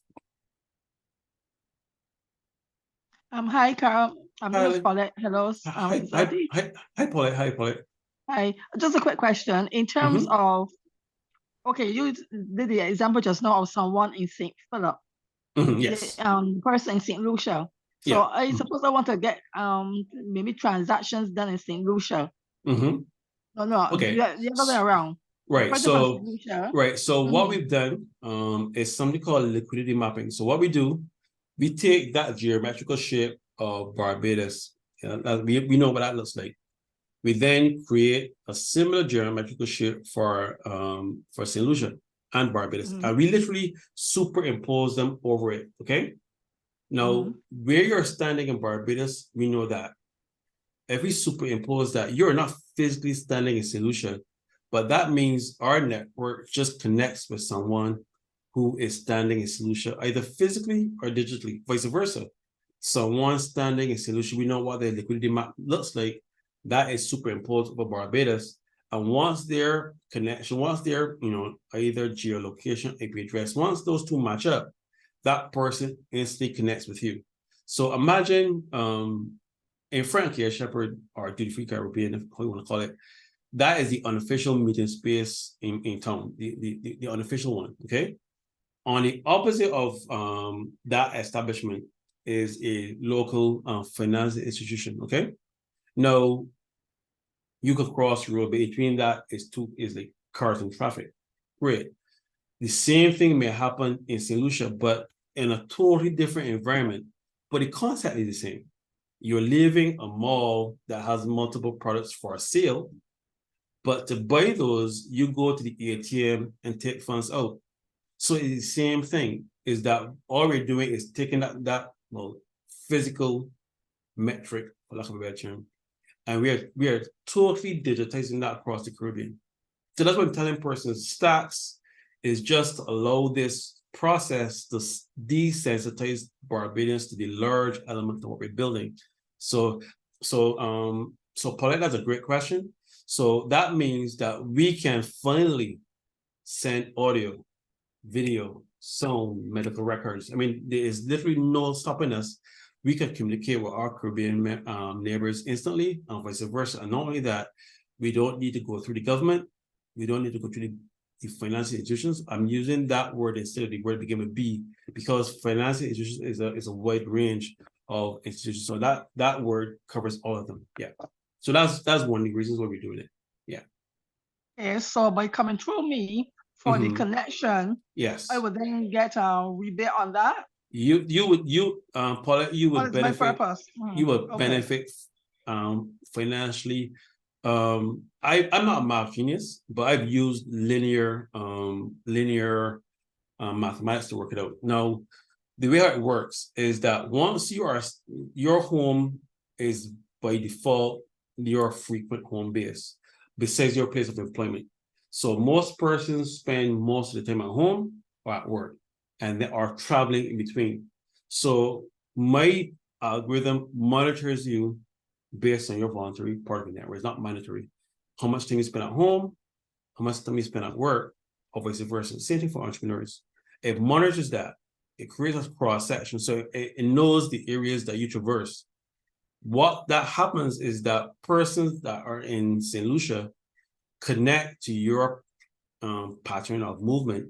Speaker 5: Hi, Carl. This is Paulette. Hello.
Speaker 1: Hi, Paulette. Hi, Paulette.
Speaker 5: Hi. Just a quick question. In terms of, okay, you did the example just now of someone in St. Philip.
Speaker 1: Yes.
Speaker 5: The person in St. Lucia. So I suppose I want to get maybe transactions done in St. Lucia. No,
Speaker 1: Okay.
Speaker 5: the other way around.
Speaker 1: Right. So what
Speaker 5: Mhm.
Speaker 1: we've done is something called liquidity mapping. So what we do, we take that geometrical shape of Barbados. We know what that looks like. We then create a similar geometrical shape for St. Lucia and Barbados, and we literally superimpose them over it. Okay. Now, where you're standing in Barbados, we know that if we superimpose that, you're not physically standing in St. Lucia, but that means our network just connects with someone who is standing in St. Lucia, either physically or digitally, vice versa. Someone standing in St. Lucia, we know what their liquidity map looks like. That is superimposed over Barbados. And once their connection, once their, either geolocation, IP address, once those two match up, that person instantly connects with you. So imagine in Frankie, Shepherd, or Duty Free Caribbean, if you want to call it, that is the unofficial meeting space in town, the unofficial one, okay? On the opposite of that establishment is a local financial institution, okay? Now, you could cross the road, but between that is like cars and traffic. Great. The same thing may happen in St. Lucia, but in a totally different environment, but the concept is the same. You're leaving a mall that has multiple products for sale, but to buy those, you go to the ATM and take funds out. So it's the same thing, is that all we're doing is taking that physical metric, for lack of a better term, and we are totally digitizing that across the Caribbean. So that's what I'm telling persons. Stacks is just to allow this process to desensitize Barbadians to the large element of what we're building. So Paulette, that's a great question. So that means that we can finally send audio, video, sound, medical records. I mean, there is literally no stopping us. We can communicate with our Caribbean neighbors instantly and vice versa. And not only that, we don't need to go through the government. We don't need to go through the financial institutions. I'm using that word instead of the word begin with B, because financial institutions is a wide range of institutions. So that word covers all of them. Yeah. So that's one of the reasons why we're doing it. Yeah.
Speaker 5: Okay, so by coming through me for the connection,
Speaker 1: yes,
Speaker 5: I would then get a rebate on that.
Speaker 1: Paula, you would benefit.
Speaker 5: My purpose.
Speaker 1: You would benefit financially. I'm not a math genius, but I've used linear mathematics to work it out. Now, the way it works is that once your home is by default your frequent home base, besides your place of employment. So most persons spend most of the time at home or at work, and they are traveling in between. So my algorithm monitors you based on your voluntary part of the network. It's not mandatory. How much time you spend at home, how much time you spend at work, or vice versa. Same thing for entrepreneurs. It monitors that. It creates a cross-section. So it knows the areas that you traverse. What that happens is that persons that are in St. Lucia connect to your pattern of movement.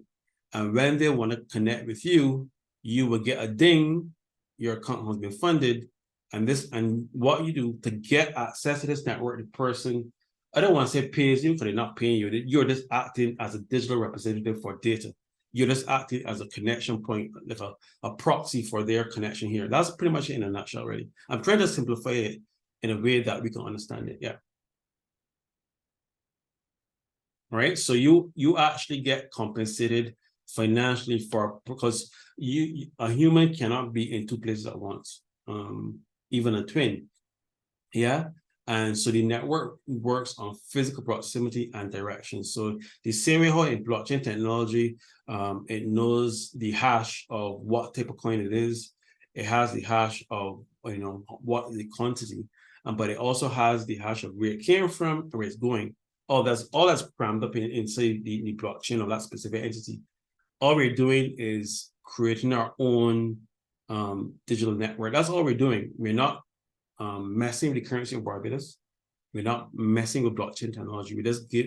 Speaker 1: And when they want to connect with you, you will get a ding, your account has been funded. And what you do to get access to this network, the person, I don't want to say pays you because they're not paying you. You're just acting as a digital representative for data. You're just acting as a connection point, like a proxy for their connection here. That's pretty much it in a nutshell, really. I'm trying to simplify it in a way that we can understand it. Yeah. All right. So you actually get compensated financially because a human cannot be in two places at once, even a twin. Yeah. And so the network works on physical proximity and direction. So the same way how in blockchain technology, it knows the hash of what type of coin it is. It has the hash of, what the quantity, but it also has the hash of where it came from and where it's going. All that's crammed up inside the blockchain of that specific entity. All we're doing is creating our own digital network. That's all we're doing. We're not messing with the currency of Barbados. We're not messing with blockchain technology.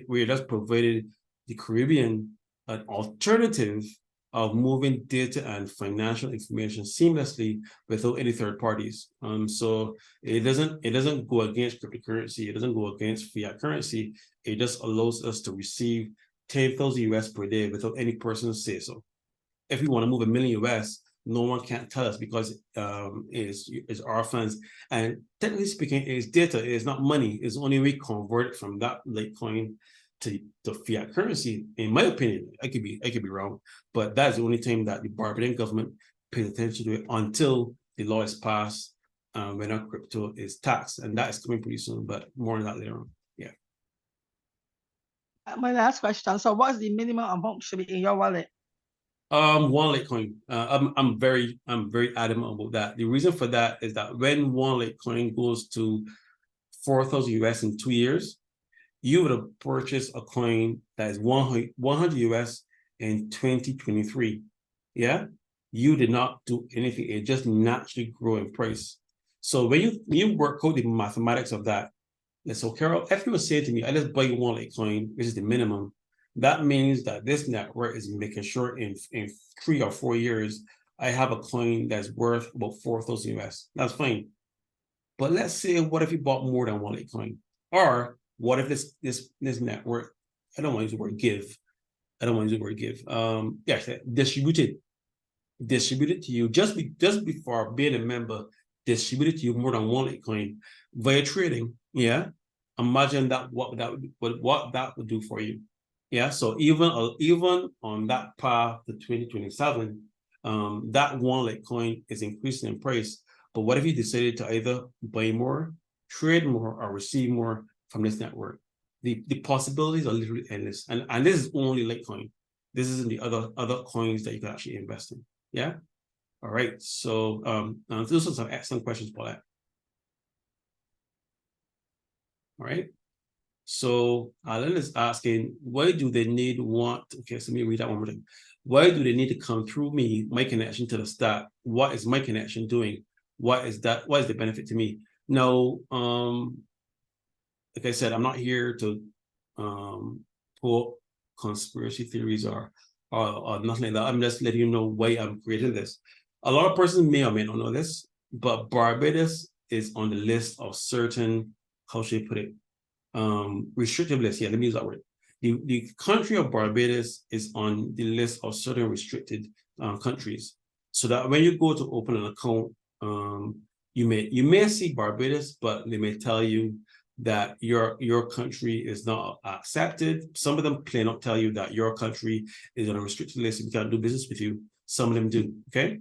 Speaker 1: We're just provided the Caribbean an alternative of moving data and financial information seamlessly without any third parties. So it doesn't go against cryptocurrency. It doesn't go against fiat currency. It just allows us to receive 10,000 US per day without any person say so. If we want to move $1 million US, no one can tell us because it's our funds. And technically speaking, it's data, it's not money. It's only we convert from that Litecoin to fiat currency. In my opinion, I could be wrong, but that's the only time that the Barbadian government pays attention to it until the law is passed when our crypto is taxed, and that is coming pretty soon. But more on that later on. Yeah.
Speaker 5: My last question. So, what's the minimum amount should be in your wallet?
Speaker 1: 1 Litecoin. I'm very adamant about that. The reason for that is that when 1 Litecoin goes to 4,000 US in 2 years, you would have purchased a coin that is 100 US in 2023. Yeah, you did not do anything. It just naturally grew in price. So when you work out the mathematics of that, so Carol, if you were saying to me, I just buy 1 Litecoin, which is the minimum, that means that this network is making sure in 3 or 4 years, I have a coin that's worth about 4,000 US. That's fine. But let's say, what if you bought more than 1 Litecoin? Or what if this network, I don't want to use the word give. I don't want to use the word give. Distributed to you just before being a member, distributed to you more than 1 Litecoin via trading. Yeah. Imagine that what that would do for you. Yeah. So even on that path to 2027, that 1 Litecoin is increasing in price. But what if you decided to either buy more, trade more, or receive more from this network? The possibilities are literally endless. And this is only Litecoin. This isn't the other coins that you can actually invest in. Yeah. All right. So those are some excellent questions, Paulette. All right. So Alan is asking, why do they okay, so let me read that one more time. Why do they need to come through me, my connection to the stack? What is my connection doing? What is that? What is the benefit to me? Now, like I said, I'm not here to put conspiracy theories or nothing like that. I'm just letting you know why I'm creating this. A lot of persons may or may not know this, but Barbados is on the list of certain, how should I put it? Restrictive list. Yeah, let me use that word. The country of Barbados is on the list of certain restricted countries. So that when you go to open an account, you may see Barbados, but they may tell you that your country is not accepted. Some of them plain not tell you that your country is on a restricted list and we can't do business with you. Some of them do. Okay.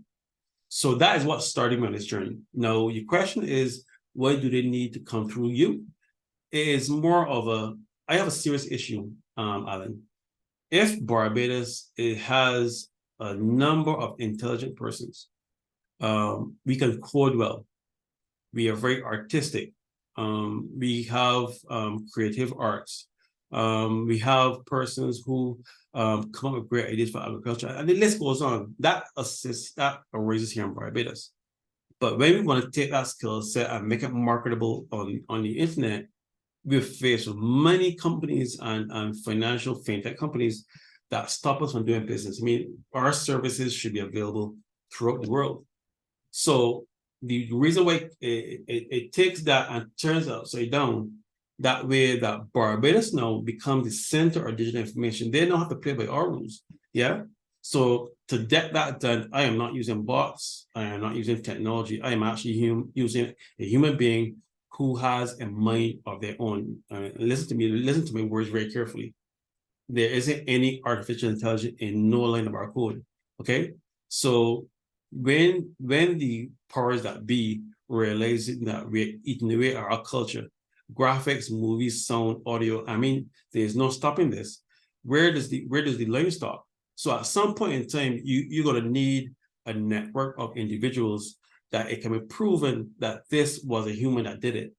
Speaker 1: So that is what started me on this journey. Now, your question is, why do they need to come through you? It is more of I have a serious issue, Alan. If Barbados, it has a number of intelligent persons, we can code well. We are very artistic. We have creative arts. We have persons who come up with great ideas for agriculture, and the list goes on. That arises here in Barbados. But when we want to take that skill set and make it marketable on the internet, we're faced with many companies and financial fintech companies that stop us from doing business. I mean, our services should be available throughout the world. So the reason why it takes that and turns it upside down, that way that Barbados now becomes the center of digital information. They don't have to play by our rules. Yeah. So to get that done, I am not using bots. I am not using technology. I am actually using a human being who has a mind of their own. Listen to my words very carefully. There isn't any artificial intelligence in no line of our code. Okay. So when the powers that be realizing that we're eating away our culture, graphics, movies, sound, audio, I mean, there's no stopping this. Where does the line stop? So at some point in time, you're going to need a network of individuals that it can be proven that this was a human that did it.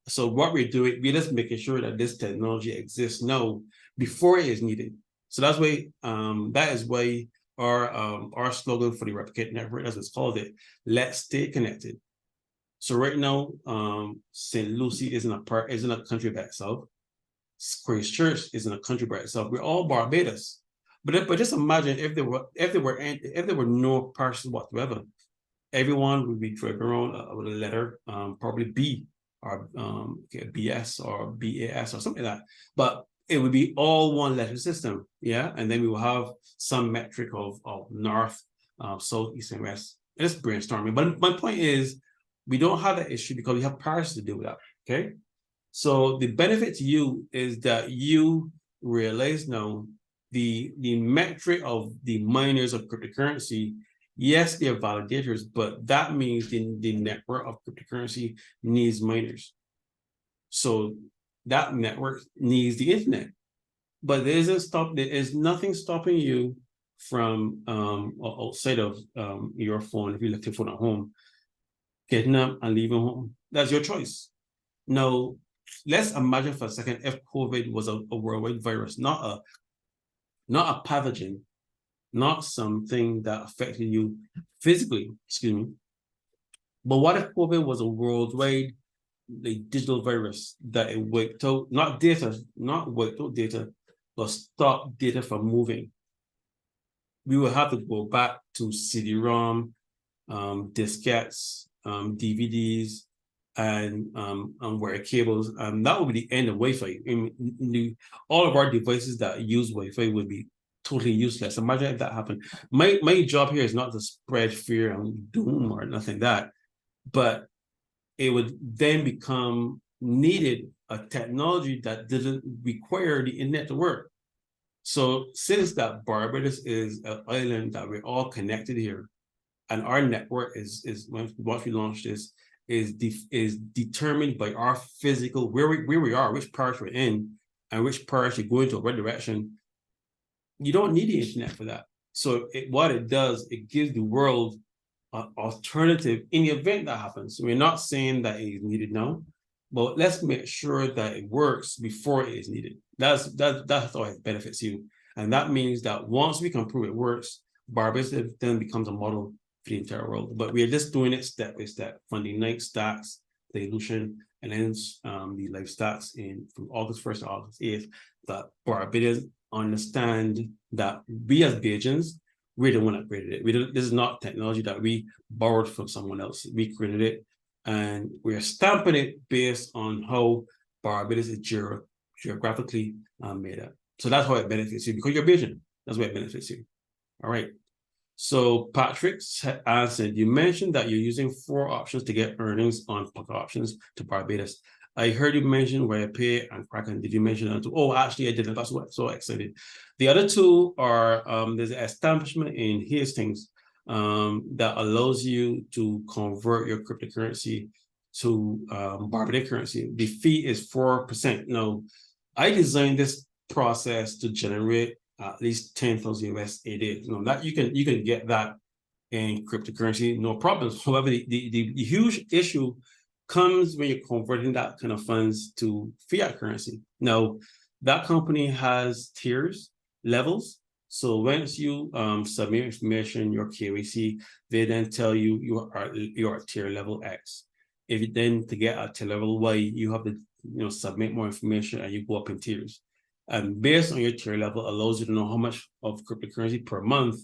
Speaker 1: So what we're doing, we're just making sure that this technology exists now before it is needed. So that's why that is why our slogan for the Replicate Network, as it's called it, let's stay connected. So right now, St. Lucie isn't a country by itself. Christchurch isn't a country by itself. We're all Barbados. But just imagine if there were no parcels whatsoever, everyone would be driving around with a letter, probably B or BS or BAS or something like that. But it would be all one letter system, yeah. And then we will have some metric of north, south, east, and west. It's brainstorming. But my point is, we don't have that issue because we have parts to do with that. Okay. So the benefit to you is that you realize now the metric of the miners of cryptocurrency. Yes, they are validators, but that means the network of cryptocurrency needs miners. So that network needs the internet. But there is nothing stopping you from outside of your phone, if you left your phone at home, getting up and leaving home. That's your choice. Now, let's imagine for a second if COVID was a worldwide virus, not a pathogen, not something that affected you physically, excuse me. But what if COVID was a worldwide digital virus that it wiped out, not wiped out data, but stopped data from moving? We will have to go back to CD-ROM, diskettes, DVDs, and wire cables, and that would be the end of Wi-Fi. All of our devices that use Wi-Fi would be totally useless. Imagine if that happened. My job here is not to spread fear and doom or nothing like that, but it would then become needed a technology that didn't require the internet to work. So since that Barbados is an island that we're all connected here, and our network is once we launch this is determined by our physical where we are, which parts we're in, and which parts you're going to what direction. You don't need the internet for that. So what it does, it gives the world an alternative in the event that happens. So we're not saying that it is needed now, but let's make sure that it works before it is needed. That's how it benefits you. And that means that once we can prove it works, Barbados then becomes a model for the entire world. But we are just doing it step by step, funding Nike stacks, the Illusion, and then the live stacks from August 1st to August 8th, that Barbados understand that we as Bajans, we're the one that created it. This is not technology that we borrowed from someone else. We created it, and we're stamping it based on how Barbados is geographically made up. So that's how it benefits you, because you're Bajan. That's why it benefits you. All right. So Patrick answered, you mentioned that you're using 4 options to get earnings on pocket options to Barbados. I heard you mention WirePay and Kraken. Did you mention that too? Oh, actually, I didn't. That's what so excited. The other 2 are there's an establishment in Hastings that allows you to convert your cryptocurrency to Barbados currency. The fee is 4%. Now, I designed this process to generate at least 10,000 US a day. You know, that you can get that in cryptocurrency, no problems. However, the huge issue comes when you're converting that kind of funds to fiat currency. Now, that company has tiers, levels. So once you submit information, your KYC, they then tell you you are at tier level X. If you then to get at tier level Y, you have to submit more information and you go up in tiers. And based on your tier level, allows you to know how much of cryptocurrency per month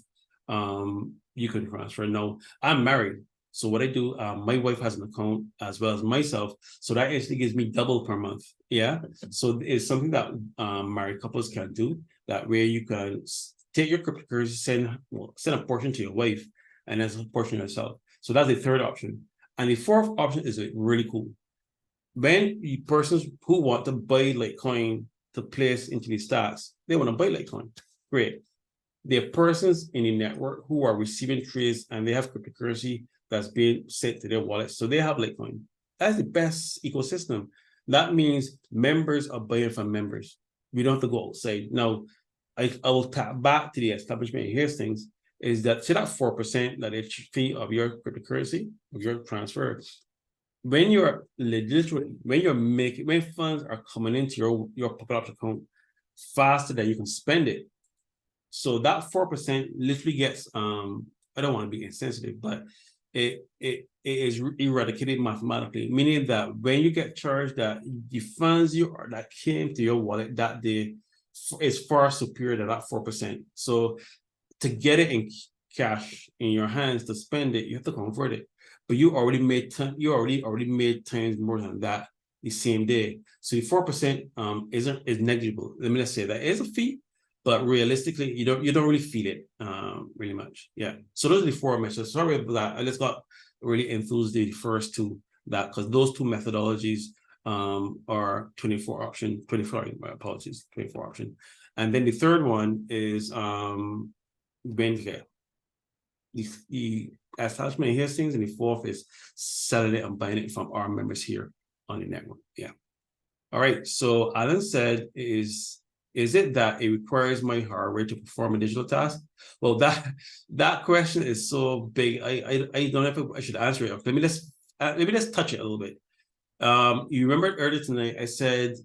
Speaker 1: you can transfer. Now, I'm married. So what I do, my wife has an account as well as myself. So that actually gives me double per month. Yeah. So it's something that married couples can do, that where you can take your cryptocurrency, send a portion to your wife, and then a portion to yourself. So that's the 3rd option. And the 4th option is really cool. When the persons who want to buy Litecoin to place into the stocks, they want to buy Litecoin. Great. There are persons in the network who are receiving trades and they have cryptocurrency that's being sent to their wallets. So they have Litecoin. That's the best ecosystem. That means members are buying from members. We don't have to go outside. Now, I will tap back to the establishment in Hastings, is that say that 4% that is fee of your cryptocurrency, of your transfer, when you're when funds are coming into your pocket option account faster than you can spend it. So that 4% literally gets I don't want to be insensitive, but it is eradicated mathematically, meaning that when you get charged that the funds that came to your wallet that day is far superior to that 4%. So to get it in cash in your hands to spend it, you have to convert it. But you already made times more than that the same day. So the 4% is negligible. Let me just say that it is a fee, but realistically, you don't really feel it really much. Yeah. So those are the 4 measures. Sorry about that. I just got really enthused the first 2 that because those 2 methodologies are 24 option. My apologies, 24 option. And then the third one is Benfare. The establishment of Hastings, and the 4th is selling it and buying it from our members here on the network. Yeah. All right. So Alan said, is it that it requires my hardware to perform a digital task? Well, that question is so big. I don't know if I should answer it. Let me just touch it a little bit. You remember earlier tonight I said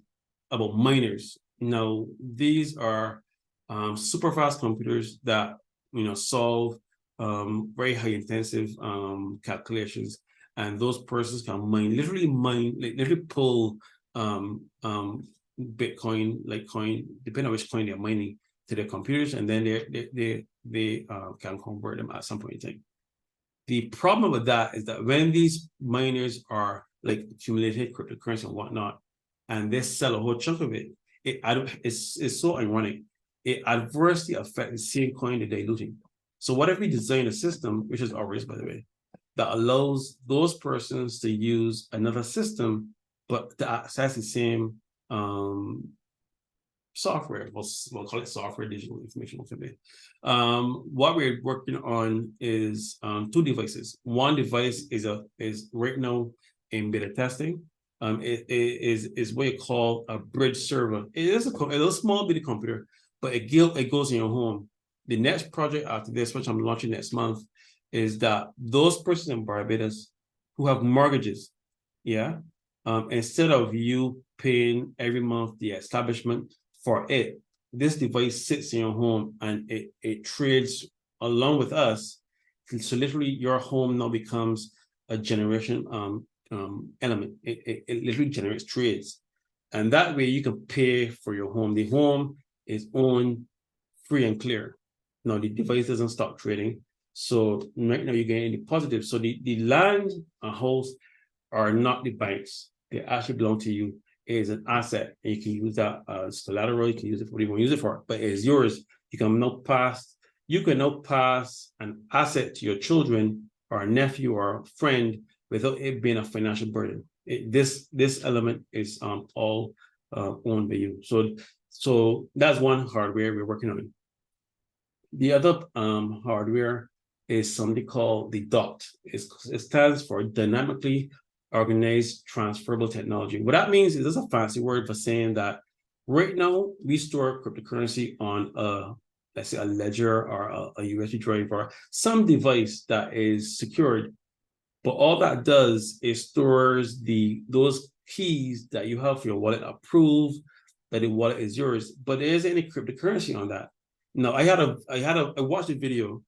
Speaker 1: about miners. Now these are super fast computers that solve very high intensive calculations, and those persons can literally pull Bitcoin, like coin, depending on which coin they're mining, to their computers, and then they can convert them at some point in time. The problem with that is that when these miners are like accumulating cryptocurrency and whatnot, and they sell a whole chunk of it, it's so ironic. It adversely affects the same coin that they're looting. So what if we design a system, which is ours, by the way, that allows those persons to use another system, but to access the same software, we'll call it software, digital information. What we're working on is 2 devices. One device is right now in beta testing. It is what you call a bridge server. It is a small bitty computer, but it goes in your home. The next project after this, which I'm launching next month, is that those persons in Barbados who have mortgages, instead of you paying every month the establishment for it, this device sits in your home and it trades along with us. So literally your home now becomes a generation element. It literally generates trades. And that way you can pay for your home. The home is owned free and clear. Now the device doesn't stop trading. So right now you're getting the positive. So the land and house are not the banks. They actually belong to you. It is an asset, and you can use that as collateral. You can use it for what you want to use it for, but it is yours. You can now pass an asset to your children or a nephew or a friend without it being a financial burden. This element is all owned by you. So that's one hardware we're working on. The other hardware is something called the DOT. It stands for Dynamically Organized Transferable Technology. What that means is just a fancy word for saying that right now we store cryptocurrency on let's say a ledger or a USB drive or some device that is secured. But all that does is stores those keys that you have for your wallet approved that the wallet is yours, but there isn't any cryptocurrency on that. No, I watched a video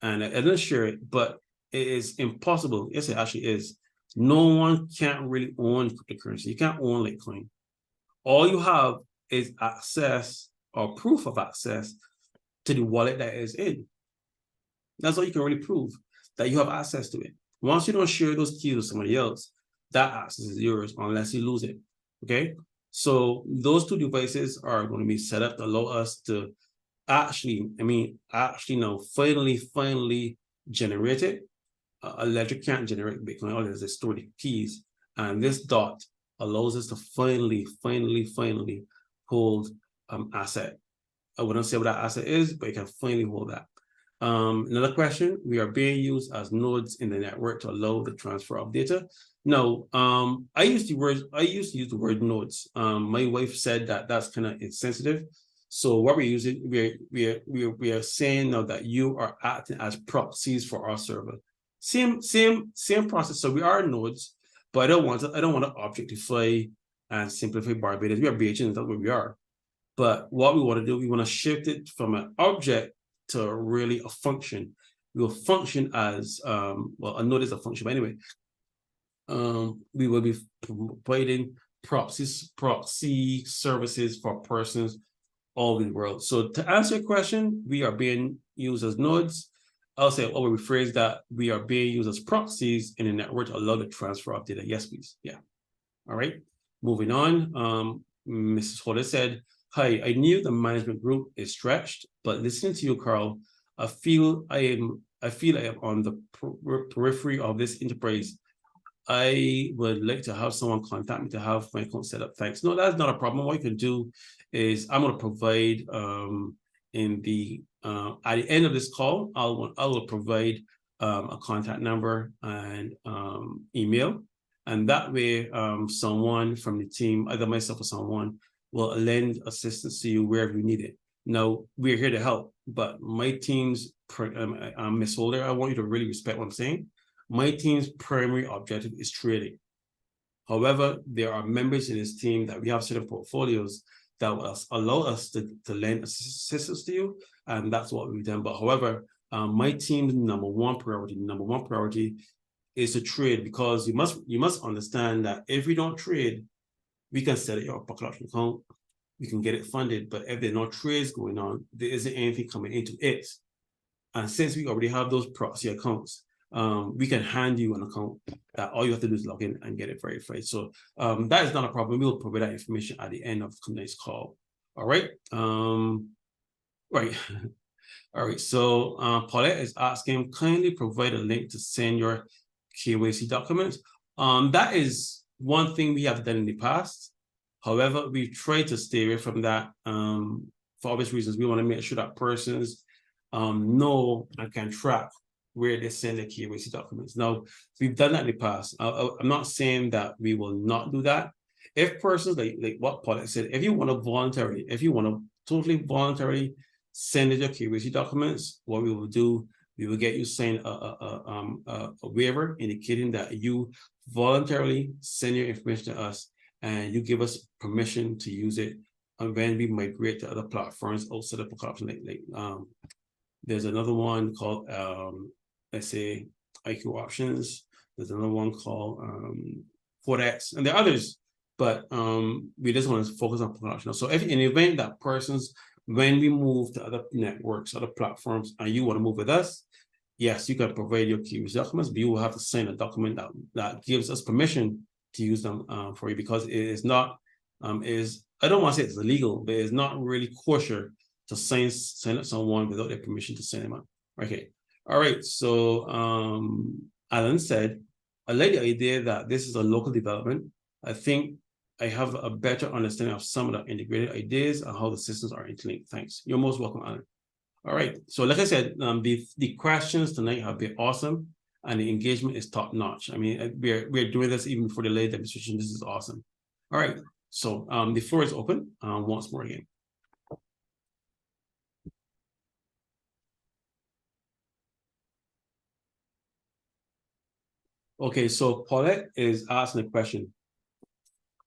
Speaker 1: and I didn't share it, but it is impossible. Yes, it actually is. No one can't really own cryptocurrency. You can't own Litecoin. All you have is access or proof of access to the wallet that is in. That's all you can really prove, that you have access to it. Once you don't share those keys with somebody else, that access is yours unless you lose it. Okay? So those 2 devices are going to be set up to allow us to actually now finally generate it. A ledger can't generate Bitcoin. All it is store the keys. And this DOT allows us to finally hold asset. I wouldn't say what that asset is, but you can finally hold that. Another question, we are being used as nodes in the network to allow the transfer of data. No, I used to use the word nodes. My wife said that that's kind of insensitive. So what we're using, we are saying now that you are acting as proxies for our server. Same process. So we are nodes, but I don't want to objectify and simplify Barbados. We are BHN, that's what we are. But what we want to do, we want to shift it from an object to really a function. We will function as a node is a function, but anyway, we will be providing proxy services for persons all over the world. So to answer your question, we are being used as nodes. I'll say, or we rephrase that, we are being used as proxies in the network to allow the transfer of data. Yes, please. Yeah. All right. Moving on. Mrs. Holder said, hi, I knew the management group is stretched, but listening to you, Carl, I feel I am on the periphery of this enterprise. I would like to have someone contact me to have my account set up. Thanks. No, that's not a problem. What you can do is I'm going to provide in the at the end of this call, I will provide a contact number and email, and that way someone from the team, either myself or someone, will lend assistance to you wherever you need it. Now, we're here to help, but my team's Ms. Holder, I want you to really respect what I'm saying. My team's primary objective is trading. However, there are members in this team that we have certain portfolios that will allow us to lend assistance to you, and that's what we've done. But however, my team's number one priority is to trade, because you must understand that if we don't trade, we can set up your pocket option account, we can get it funded, but if there are no trades going on, there isn't anything coming into it. And since we already have those proxy accounts, we can hand you an account that all you have to do is log in and get it verified. So that is not a problem. We'll provide that information at the end of tonight's call. All right. Right. All right. So Paulette is asking, kindly provide a link to send your KYC documents. That is one thing we have done in the past. However, we've tried to stay away from that for obvious reasons. We want to make sure that persons know and can track where they send their KYC documents. Now, we've done that in the past. I'm not saying that we will not do that. If persons, like what Paulette said, if you want to totally voluntarily send in your KYC documents, what we will do, we will get you sign a waiver indicating that you voluntarily send your information to us and you give us permission to use it. And when we migrate to other platforms outside of the option, there's another one called let's say IQ Options. There's another one called Forex, and there are others, but we just want to focus on production. So if in the event that persons, when we move to other networks, other platforms, and you want to move with us, yes, you can provide your KYC documents, but you will have to sign a document that gives us permission to use them for you, because it is not, I don't want to say it's illegal, but it's not really kosher to sign up someone without their permission to sign them up. Okay. All right. So Alan said, I like the idea that this is a local development. I think I have a better understanding of some of the integrated ideas and how the systems are interlinked. Thanks. You're most welcome, Alan. All right. So like I said, the questions tonight have been awesome and the engagement is top notch. I mean, we're doing this even for the late demonstration. This is awesome. All right. So the floor is open once more again. Okay, so Paulette is asking a question.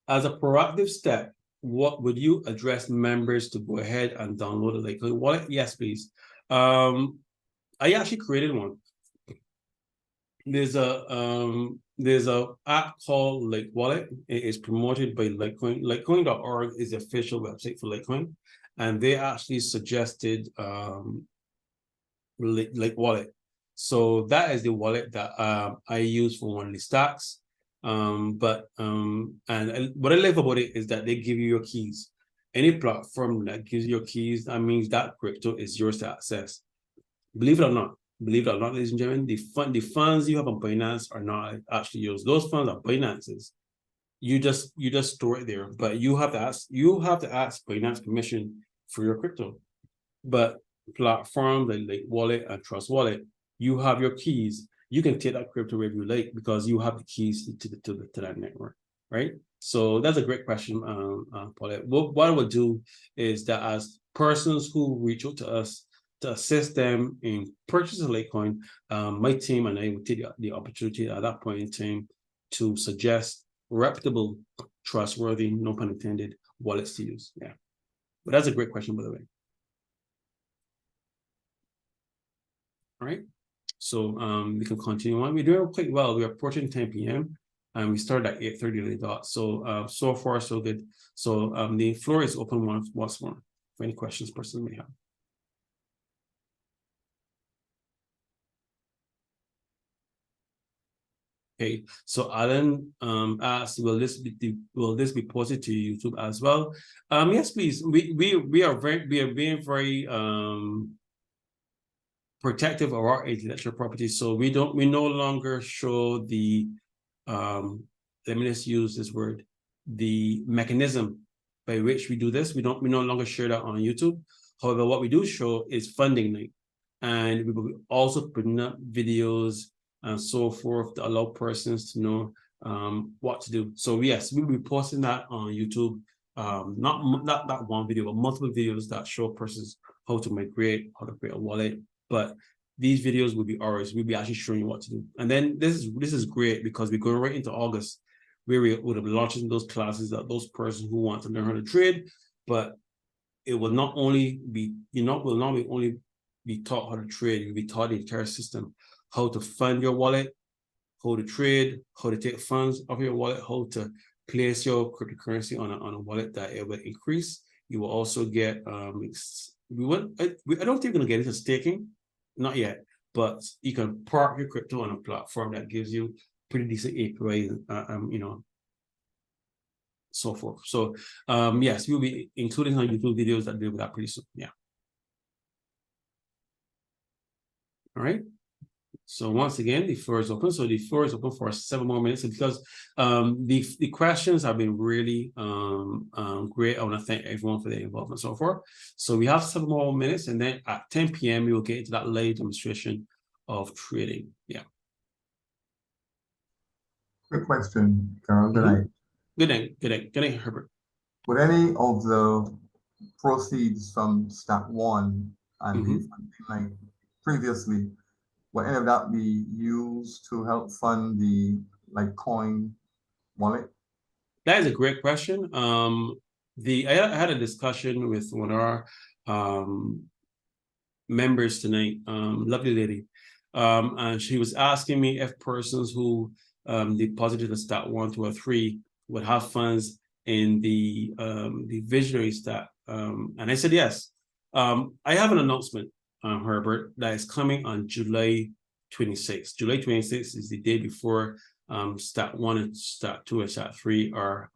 Speaker 1: As a proactive step, what would you address members to go ahead and download the Litecoin wallet? Yes, please. I actually created one. There's a app called Lite Wallet. It is promoted by Litecoin. Litecoin.org is the official website for Litecoin, and they actually suggested Lite Wallet. So that is the wallet that I use for one of the stacks. And what I like about it is that they give you your keys. Any platform that gives you your keys, that means that crypto is yours to access. Believe it or not, ladies and gentlemen, the funds you have on Binance are not actually yours. Those funds are Binance's. You just store it there, but you have to ask Binance permission for your crypto. But platforms like Wallet and Trust Wallet, you have your keys. You can take that crypto wherever you like because you have the keys to that network, right? So that's a great question, Paulette. What I will do is that as persons who reach out to us to assist them in purchasing Litecoin, my team and I will take the opportunity at that point in time to suggest reputable, trustworthy, no pun intended, wallets to use. Yeah, but that's a great question, by the way. All right. So we can continue on. We're doing quite well. We're approaching 10 p.m. and we started at 8:30 on the dot. So so far so good. So the floor is open once more. for any questions persons may have. Okay, so Alan asked, will this be posted to YouTube as well? Yes, please. We are being very protective of our intellectual property, so we no longer show the let me just use this word, the mechanism by which we do this. We no longer share that on YouTube. However, what we do show is funding night, and we will be also putting up videos and so forth to allow persons to know what to do. So yes, we'll be posting that on YouTube. Not that one video, but multiple videos that show persons how to migrate, how to create a wallet. But these videos will be ours. We'll be actually showing you what to do. And then this is great because we're going right into August, where we would have launching those classes that those persons who want to learn how to trade. But it will not only be, will not only be taught how to trade, you'll be taught the entire system, how to fund your wallet, how to trade, how to take funds off your wallet, how to place your cryptocurrency on a wallet that it will increase. You will also get I don't think we're gonna get into staking, not yet, but you can park your crypto on a platform that gives you pretty decent API, so forth. So yes, we'll be including some YouTube videos that deal with that pretty soon. Yeah. All right. So once again, the floor is open. So the floor is open for 7 more minutes because the questions have been really great. I want to thank everyone for their involvement so far. So we have 7 more minutes, and then at 10 p.m. we will get into that live demonstration of trading. Yeah.
Speaker 6: Quick question, Carol. Good night.
Speaker 1: Good night, Herbert.
Speaker 6: Would any of the proceeds from Stat 1 and the funding like previously, would any of that be used to help fund the coin wallet?
Speaker 1: That is a great question. I had a discussion with one of our members tonight, lovely lady, and she was asking me if persons who deposited a Stat 1, 2, or 3 would have funds in the visionary Stat, and I said yes. I have an announcement, Herbert, that is coming on July 26th. July 26th is the day before Stat 1 and Stat 2 and Stat 3 are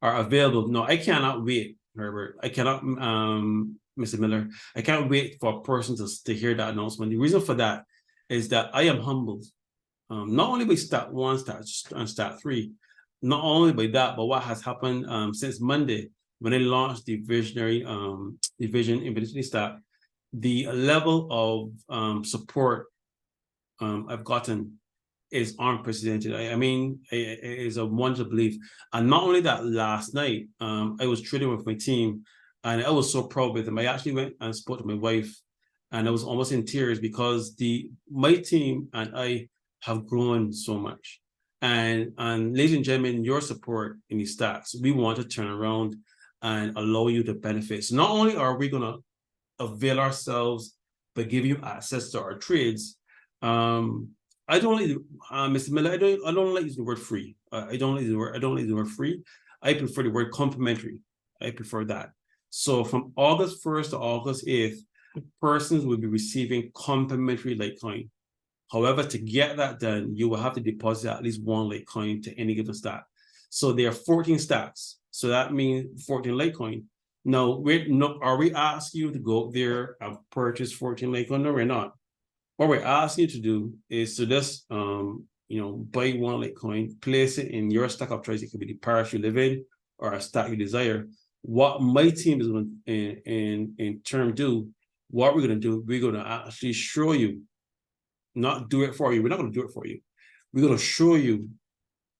Speaker 1: available. No, I cannot wait, Herbert. I cannot, Mr. Miller. I can't wait for a person to hear that announcement. The reason for that is that I am humbled, not only by Stat 1 and Stat 3, not only by that, but what has happened since Monday when they launched the visionary Vision Infinity Stat. The level of support I've gotten is unprecedented. I mean, it is a wonderful belief. And not only that, last night, I was trading with my team and I was so proud with them. I actually went and spoke to my wife and I was almost in tears because my team and I have grown so much. And ladies and gentlemen, your support in these stats, we want to turn around and allow you to benefit. So not only are we going to avail ourselves by giving you access to our trades. I don't like Mr. Miller. I don't like using the word free. I don't like the word free. I prefer the word complementary. I prefer that. So from August 1st to August 8th, persons will be receiving complimentary Litecoin. However, to get that done, you will have to deposit at least 1 Litecoin to any given Stat. So there are 14 Stats. So that means 14 Litecoin. Now, are we asking you to go up there and purchase 14 Litecoin? No, we're not. What we're asking you to do is to just, buy 1 Litecoin, place it in your stack of choice. It could be the parish you live in or a stack you desire. What my team is going to, in turn, do, what we're going to do, we're going to actually show you, not do it for you. We're not going to do it for you. We're going to show you.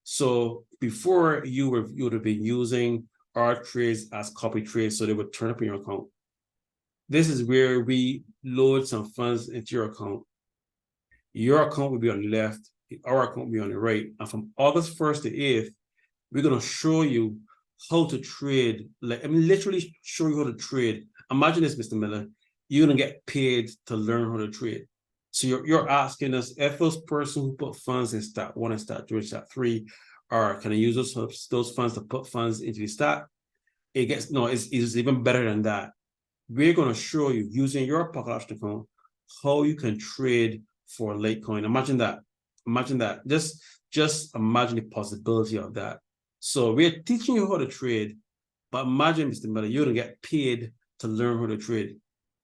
Speaker 1: So before you would have been using our trades as copy trades, so they would turn up in your account. This is where we load some funds into your account. Your account will be on the left, our account will be on the right. And from August 1st to 8th, we're going to show you how to trade. Literally show you how to trade. Imagine this, Mr. Miller. You're going to get paid to learn how to trade. So you're asking us if those persons who put funds in Stat 1 and Stat 2 and Stat 3 can I use those funds to put funds into the Stat? it's even better than that. We're going to show you using your pocket option account how you can trade for Litecoin. Imagine that. Just imagine the possibility of that. So we're teaching you how to trade, but imagine, Mr. Miller, you're going to get paid to learn how to trade.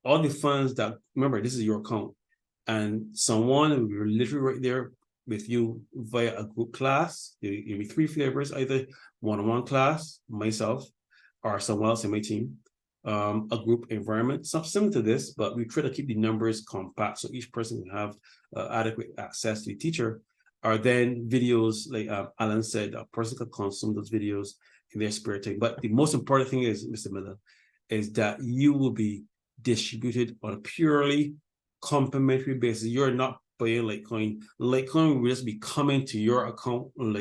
Speaker 1: All the funds that, remember, this is your account, and someone will literally right there with you via a group class. You'll be 3 flavors, either one-on-one class, myself, or someone else in my team, a group environment, something similar to this, but we try to keep the numbers compact so each person can have adequate access to the teacher. Or then videos, like Alan said, a person can consume those videos in their spare time. But the most important thing is, Mr. Miller, is that you will be distributed on a purely complimentary basis. You're not buying Litecoin. Litecoin will just be coming to your account on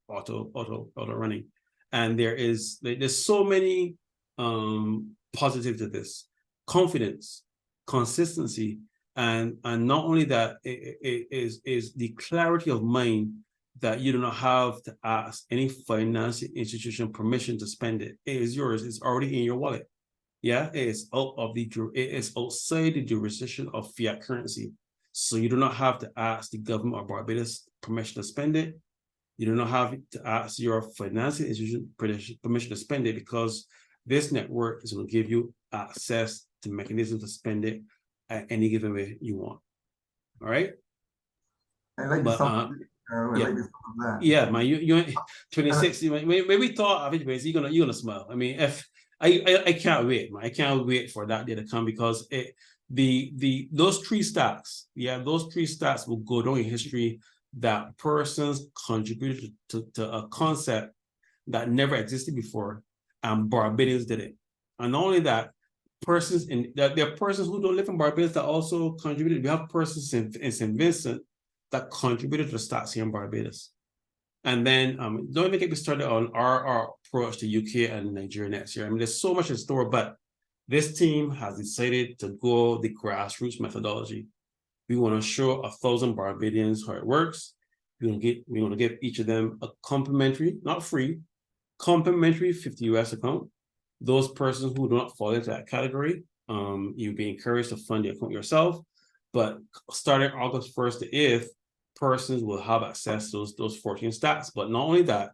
Speaker 1: auto running. And there's so many positives to this: confidence, consistency, and not only that, it is the clarity of mind that you do not have to ask any financial institution permission to spend it. It is yours. It's already in your wallet. Yeah, it is outside the jurisdiction of fiat currency. So you do not have to ask the government of Barbados permission to spend it. You do not have to ask your financial institution permission to spend it, because this network is going to give you access to mechanisms to spend it at any given way you want. All right.
Speaker 6: I like the sound.
Speaker 1: Yeah, man. You 26. Maybe thought of it, you're gonna smile. I mean, if I can't wait, man. I can't wait for that day to come, because those 3 stats, those 3 stats will go down in history, that persons contributed to a concept that never existed before, and Barbadians did it. And not only that, there are persons who don't live in Barbados that also contributed. We have persons in St. Vincent that contributed to the stats here in Barbados. And then don't even get me started on our approach to UK and Nigeria next year. I mean, there's so much in store, but this team has decided to go the grassroots methodology. We want to show 1,000 Barbadians how it works. We want to give each of them a complimentary, not free, complimentary 50 US account. Those persons who do not fall into that category, you'll be encouraged to fund the account yourself. But starting August 1st to 8th, persons will have access to those 14 stats. But not only that,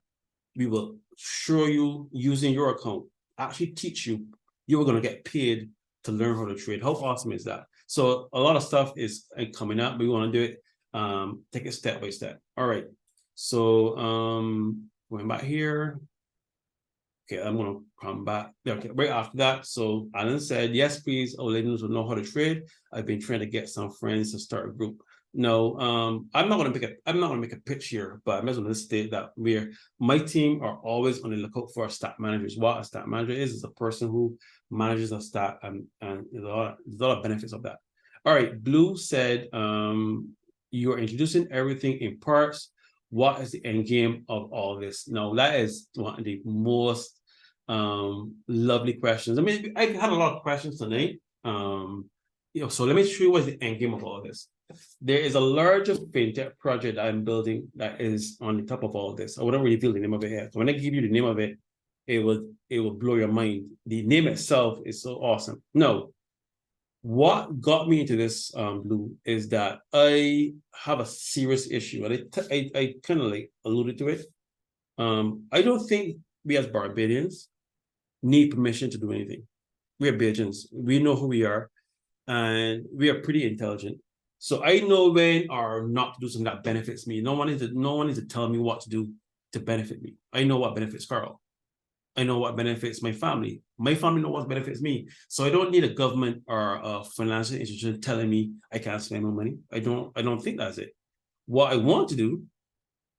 Speaker 1: we will show you using your account, actually teach you. You are going to get paid to learn how to trade. How awesome is that? So a lot of stuff is coming up. We want to do it, take it step by step. All right. So going back here. Okay, I'm going to come back. Okay, right after that. So Alan said, yes, please, our ladies will know how to trade. I've been trying to get some friends to start a group. No, I'm not going to make a pitch here, but I'm just going to state that my team are always on the lookout for stat managers. What a stat manager is a person who manages a stat, and there's a lot of benefits of that. All right, Blue said, you're introducing everything in parts. What is the end game of all this? Now, that is one of the most lovely questions. I mean, I had a lot of questions tonight. So let me show you what's the end game of all this. There is a larger fintech project that I'm building that is on the top of all this. I wouldn't reveal the name of it yet. So when I give you the name of it, it will blow your mind. The name itself is so awesome. No, what got me into this, Blue, is that I have a serious issue, and I kind of like alluded to it. I don't think we as Barbadians need permission to do anything. We are Bajans. We know who we are, and we are pretty intelligent. So I know when or not to do something that benefits me. No one needs to tell me what to do to benefit me. I know what benefits Carl. I know what benefits my family. My family knows what benefits me. So I don't need a government or a financial institution telling me I can't spend my money. I don't think that's it. What I want to do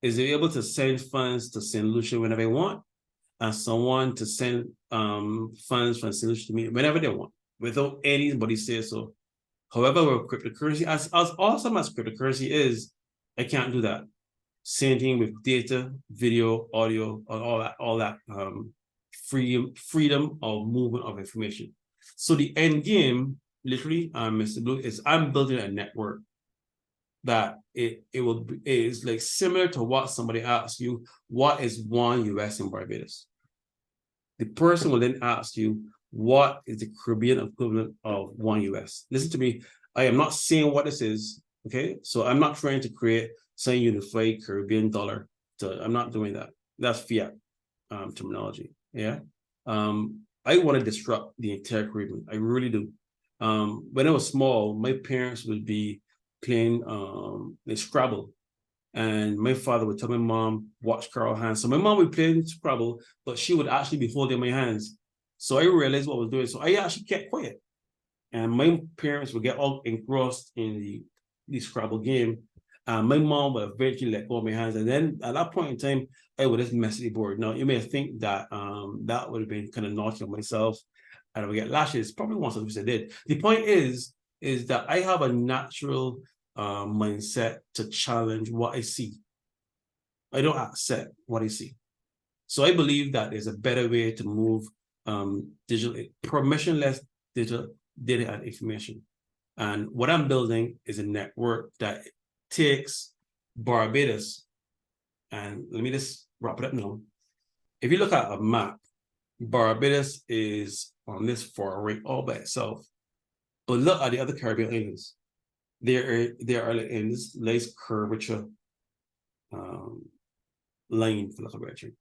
Speaker 1: is be able to send funds to St. Lucia whenever I want, and someone to send funds from St. Lucia to me whenever they want, without anybody say so. However, with cryptocurrency, as awesome as cryptocurrency is, I can't do that. Same thing with data, video, audio, all that freedom of movement of information. So the end game, literally, Mr. Blue, is I'm building a network that is like similar to what somebody asks you, what is $1 US in Barbados? The person will then ask you, what is the Caribbean equivalent of $1 US? Listen to me. I am not saying what this is. Okay. So I'm not trying to create some unified Caribbean dollar. So I'm not doing that. That's fiat terminology. Yeah. I want to disrupt the entire Caribbean. I really do. When I was small, my parents would be playing Scrabble. And my father would tell my mom, watch Carl hands. So my mom would play Scrabble, but she would actually be holding my hands. So I realized what I was doing. So I actually kept quiet. And my parents would get all engrossed in the Scrabble game. And my mom would eventually let go of my hands. And then at that point in time, I would just mess the board. Now, you may think that that would have been kind of naughty of myself and I would get lashes. Probably once I did. The point is that I have a natural mindset to challenge what I see. I don't accept what I see. So I believe that there's a better way to move digital, permissionless digital data and information. And what I'm building is a network that takes Barbados, and let me just wrap it up now. If you look at a map, Barbados is on this far right all by itself. But look at the other Caribbean islands. There are in this nice curvature line for the curvature.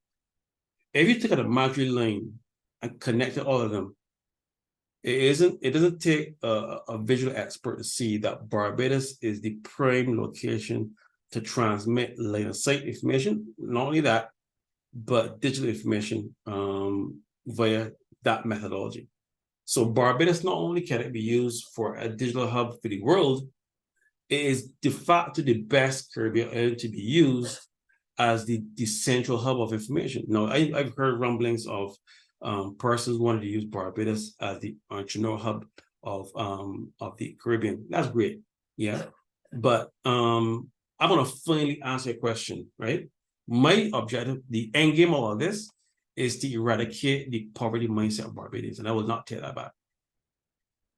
Speaker 1: If you take out a Madrid line and connect all of them, it doesn't take a visual expert to see that Barbados is the prime location to transmit line of sight information. Not only that, but digital information via that methodology. So Barbados not only can it be used for a digital hub for the world, it is de facto the best Caribbean island to be used as the central hub of information. Now, I've heard rumblings of persons wanting to use Barbados as the entrepreneurial hub of the Caribbean. That's great, yeah. But I'm gonna finally answer your question, right? My objective, the end game of all this, is to eradicate the poverty mindset of Barbadians, and I will not take that back.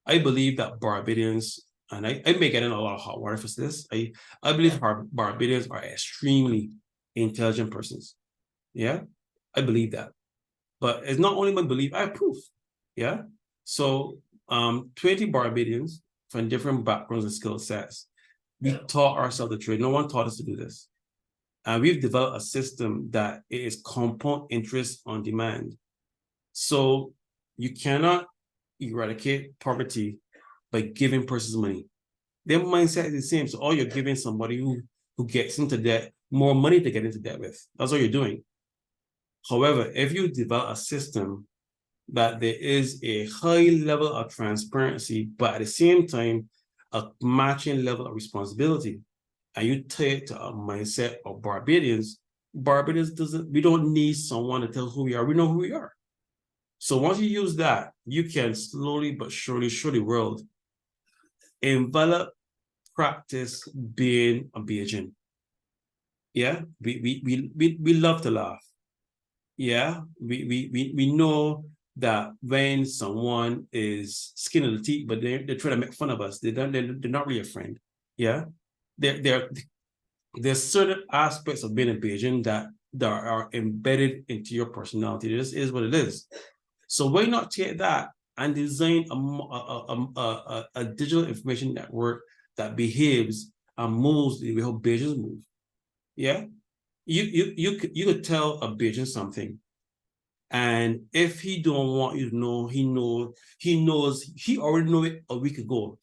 Speaker 1: I believe that Barbadians, and I may get in a lot of hot water for this, I believe Barbadians are extremely intelligent persons. Yeah, I believe that. But it's not only my belief, I have proof. Yeah. So 20 Barbadians from different backgrounds and skill sets, we taught ourselves to trade. No one taught us to do this. And we've developed a system that is compound interest on demand. So you cannot eradicate poverty by giving persons money. Their mindset is the same. So all you're giving somebody who gets into debt more money to get into debt with. That's all you're doing. However, if you develop a system that there is a high level of transparency, but at the same time, a matching level of responsibility, and you take to a mindset of Barbadians, we don't need someone to tell who we are. We know who we are. So once you use that, you can slowly but surely show the world, envelop, practice being a Bajan. Yeah, we love to laugh. Yeah, we know that when someone is skin of the teeth, but they're trying to make fun of us, they're not really a friend. Yeah, there's certain aspects of being a Bajan that are embedded into your personality. This is what it is. So why not take that and design a digital information network that behaves and moves the way how Bajans move? Yeah, you could tell a Bajan something, and if he don't want you to know, he already know it a week ago,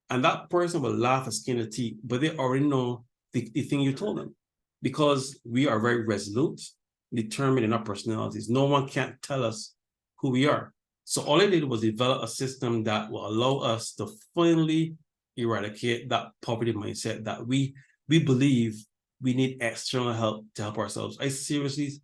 Speaker 1: and that person will laugh at skin of teeth, but they already know the thing you told them, because we are very resolute, determined in our personalities. No one can't tell us who we are. So all I did was develop a system that will allow us to finally eradicate that poverty mindset that we believe we need external help to help ourselves. I seriously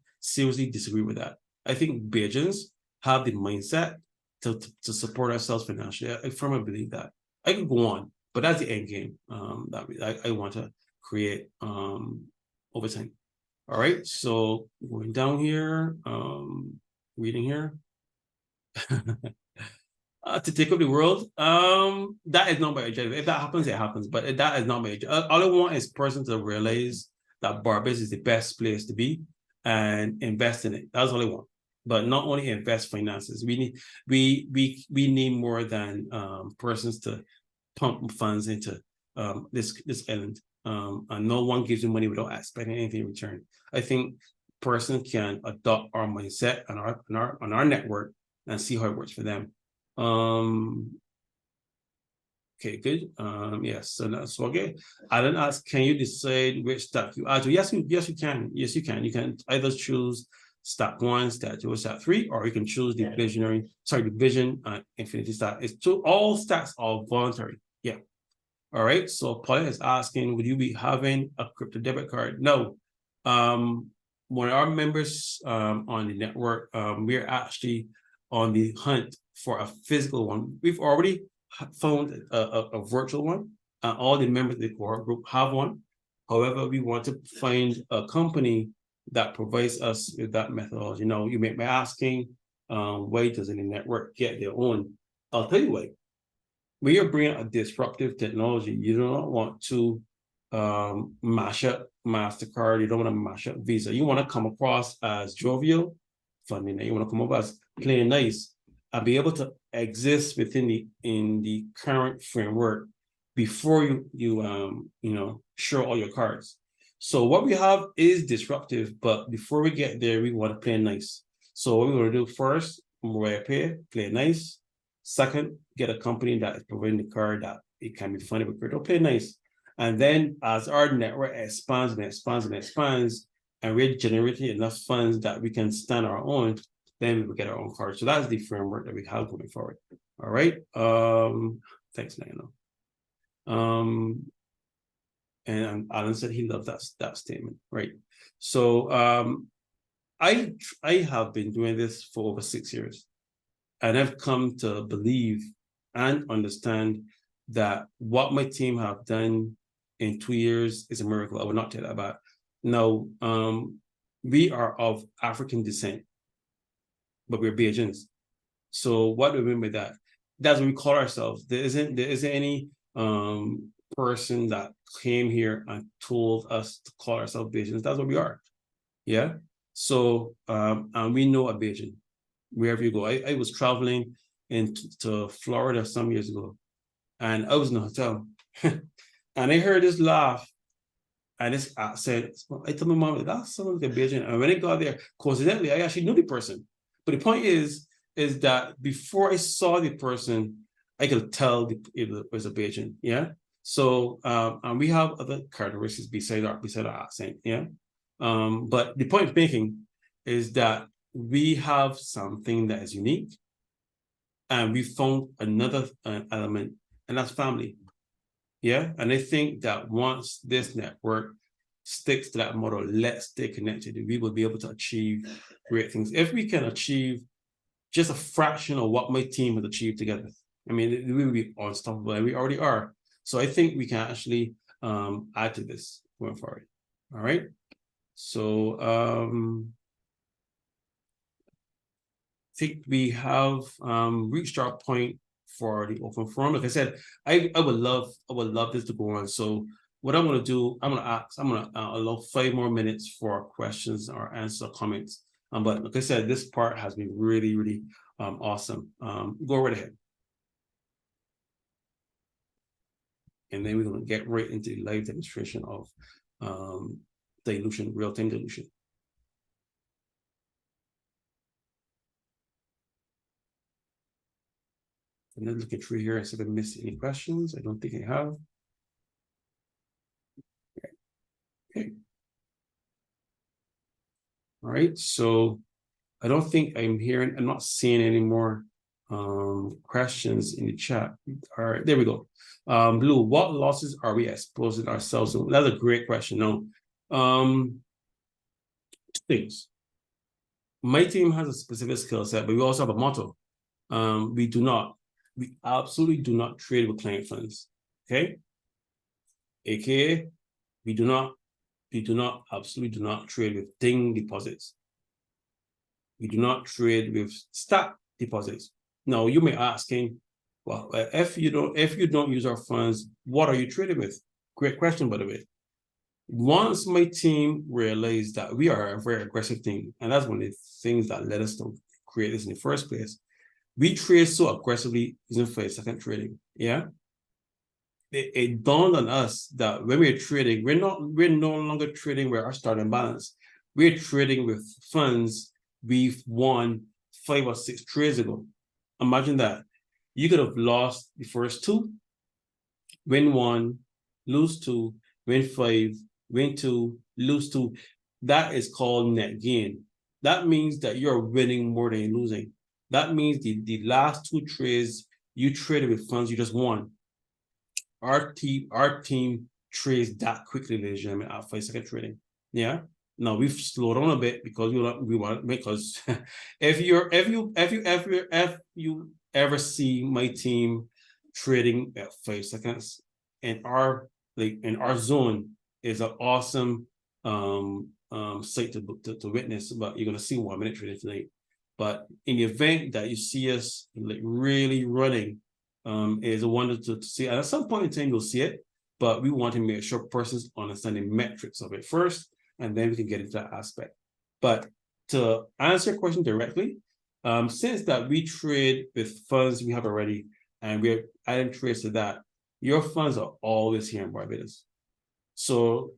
Speaker 1: disagree with that. I think Bajans have the mindset to support ourselves financially. I firmly believe that. I could go on, but that's the end game that I want to create over time. All right, so going down here, reading here. To take up the world, that is not my objective. If that happens, it happens, but that is not my objective. All I want is persons to realize that Barbados is the best place to be and invest in it. That's all I want. but not only invest finances. We need more than persons to pump funds into this island. And no one gives you money without expecting anything in return. I think persons can adopt our mindset on our network and see how it works for them. Okay, good. Yes, so okay. Alan asked, can you decide which stack you add to? Yes, you can. Yes, you can. You can either choose stack 1, stack 2, or stack 3, or you can choose the Vision Infinity stack. All stacks are voluntary. Yeah. All right. So Paula is asking, would you be having a crypto debit card? No. One of our members on the network, we're actually on the hunt for a physical one. We've already found a virtual one. All the members of the core group have one. However, we want to find a company that provides us with that methodology. You may be asking, why doesn't the network get their own? I'll tell you why. When you're bringing a disruptive technology, you do not want to mash up MasterCard. You don't want to mash up Visa. You want to come across as jovial, funny. You want to come up as playing nice and be able to exist within the current framework before you show all your cards. So what we have is disruptive, but before we get there, we want to play nice. So what we want to do first, play nice. Second, get a company that is providing the card that it can be funny with crypto, play nice. And then as our network expands and expands and expands, and we're generating enough funds that we can stand our own, then we will get our own card. So that's the framework that we have going forward. All right. Thanks, Nano. And Alan said he loved that statement, right? So I have been doing this for over 6 years, and I've come to believe and understand that what my team have done in 2 years is a miracle. I would not take that back. No, we are of African descent, but we're Bajans. So what do we mean by that? That's what we call ourselves. There isn't any person that came here and told us to call ourselves Bajans. That's what we are. Yeah. So and we know a Bajan wherever you go. I was traveling into Florida some years ago, and I was in a hotel, and I heard this laugh, and this said, I told my mom, that's someone like a Bajan. And when I got there, coincidentally, I actually knew the person. But the point is that before I saw the person, I could tell it was a Bajan. Yeah. So and we have other characteristics beside our accent. Yeah. But the point making is that we have something that is unique, and we found another element, and that's family. Yeah. And I think that once this network sticks to that model, let's stay connected, we will be able to achieve great things. If we can achieve just a fraction of what my team has achieved together, I mean, we will be unstoppable, and we already are. So I think we can actually add to this going forward. All right. So I think we have reached our point for the open forum. Like I said, I would love this to go on. So what I'm going to do, I'm going to allow 5 more minutes for questions or answer comments. But like I said, this part has been really, really awesome. Go right ahead. And then we're going to get right into the live demonstration of dilution, real-time dilution. I'm not looking through here and see if I missed any questions. I don't think I have. Okay. All right. So I don't think I'm not seeing any more questions in the chat. All right, there we go. Blue, what losses are we exposing ourselves to? That's a great question. Now, 2 things. My team has a specific skill set, but we also have a motto. We absolutely do not trade with client funds. Okay. AKA, we absolutely do not trade with ding deposits. We do not trade with stack deposits. Now you may be asking, well, if you don't use our funds, what are you trading with? Great question, by the way. Once my team realized that we are a very aggressive team, and that's one of the things that led us to create this in the first place, we trade so aggressively using 5-second trading. Yeah. It dawned on us that when we're trading, we're no longer trading with our starting balance. We're trading with funds we've won 5 or 6 trades ago. Imagine that. You could have lost the first 2, win 1, lose 2, win 5, win 2, lose 2. That is called net gain. That means that you're winning more than you're losing. That means the last 2 trades you traded with funds you just won. Our team trades that quickly, ladies and gentlemen, at 5-second trading. Yeah. Now we've slowed down a bit because because if you ever see my team trading at 5 seconds, in our zone is an awesome site to witness, but you're gonna see 1 minute trading tonight. But in the event that you see us like really running, is a wonder to see. And at some point in time, you'll see it, but we want to make sure persons understand the metrics of it first, and then we can get into that aspect. But to answer your question directly, since that we trade with funds we have already, and we're adding trades to that, your funds are always here in Barbados. So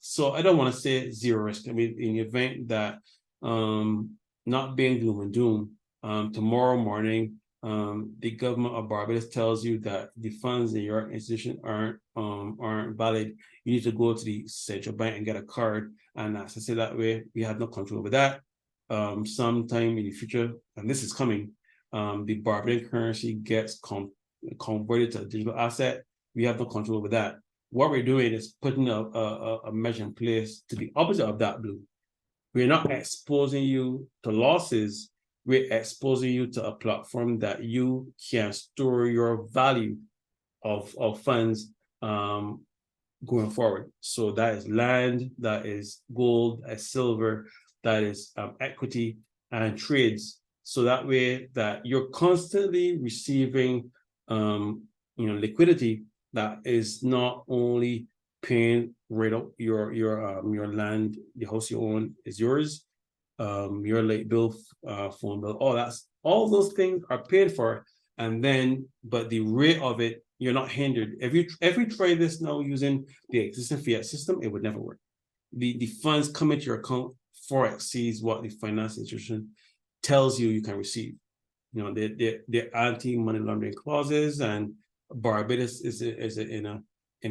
Speaker 1: so I don't want to say zero risk. I mean, in the event that not being gloom and doom, tomorrow morning, the government of Barbados tells you that the funds in your institution aren't valid, you need to go to the central bank and get a card and access it that way. We have no control over that. Sometime in the future, and this is coming, the Barbadian currency gets converted to a digital asset. We have no control over that. What we're doing is putting a measure in place to the opposite of that, Blue. We're not exposing you to losses. We're exposing you to a platform that you can store your value of funds going forward. So that is land, that is gold, that is silver, that is equity and trades. So that way that you're constantly receiving liquidity that is not only paying right up your land, the house you own is yours, your light bill, phone bill, all those things are paid for, and then but the rate of it, you're not hindered. If you try this now using the existing fiat system, it would never work. The funds come into your account far exceeds what the finance institution tells you can receive. You know, they're anti-money laundering clauses, and Barbados is in an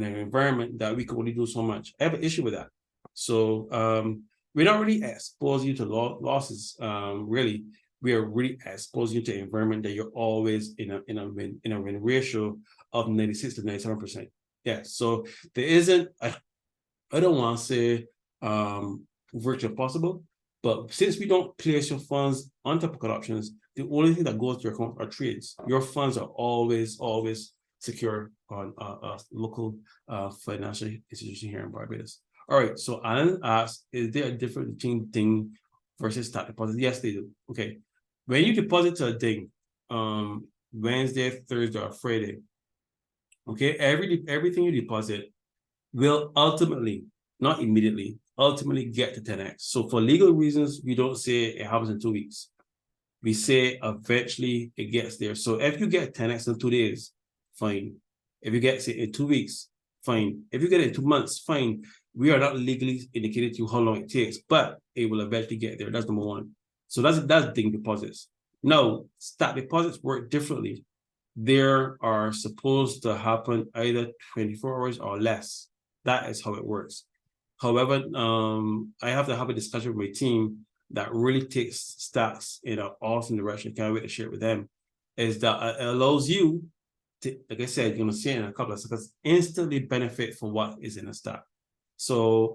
Speaker 1: environment that we can only do so much. I have an issue with that. So we're not really exposing you to losses. Really, we are really exposing you to an environment that you're always in a win ratio of 96 to 97%. Yeah. So there isn't. I don't want to say virtually possible, but since we don't place your funds on typical options, the only thing that goes to your account are trades. Your funds are always secure on a local financial institution here in Barbados. All right, so Alan asked, is there a difference between DING versus stack deposit? Yes, they do. Okay, when you deposit to a DING, Wednesday, Thursday, or Friday, okay, everything you deposit will ultimately, not immediately, ultimately get to 10x. So for legal reasons, we don't say it happens in 2 weeks. We say eventually it gets there. So if you get 10x in 2 days, fine. If you get, say, in 2 weeks, fine. If you get it in 2 months, fine. We are not legally indicated to you how long it takes, but it will eventually get there. That's number one. So that's DING deposits. Now, stack deposits work differently. They are supposed to happen either 24 hours or less. That is how it works. However, I have to have a discussion with my team that really takes stacks in an awesome direction. Can't wait to share it with them. Is that it allows you to, like I said, you're gonna see it in a couple of seconds, instantly benefit from what is in a stack. So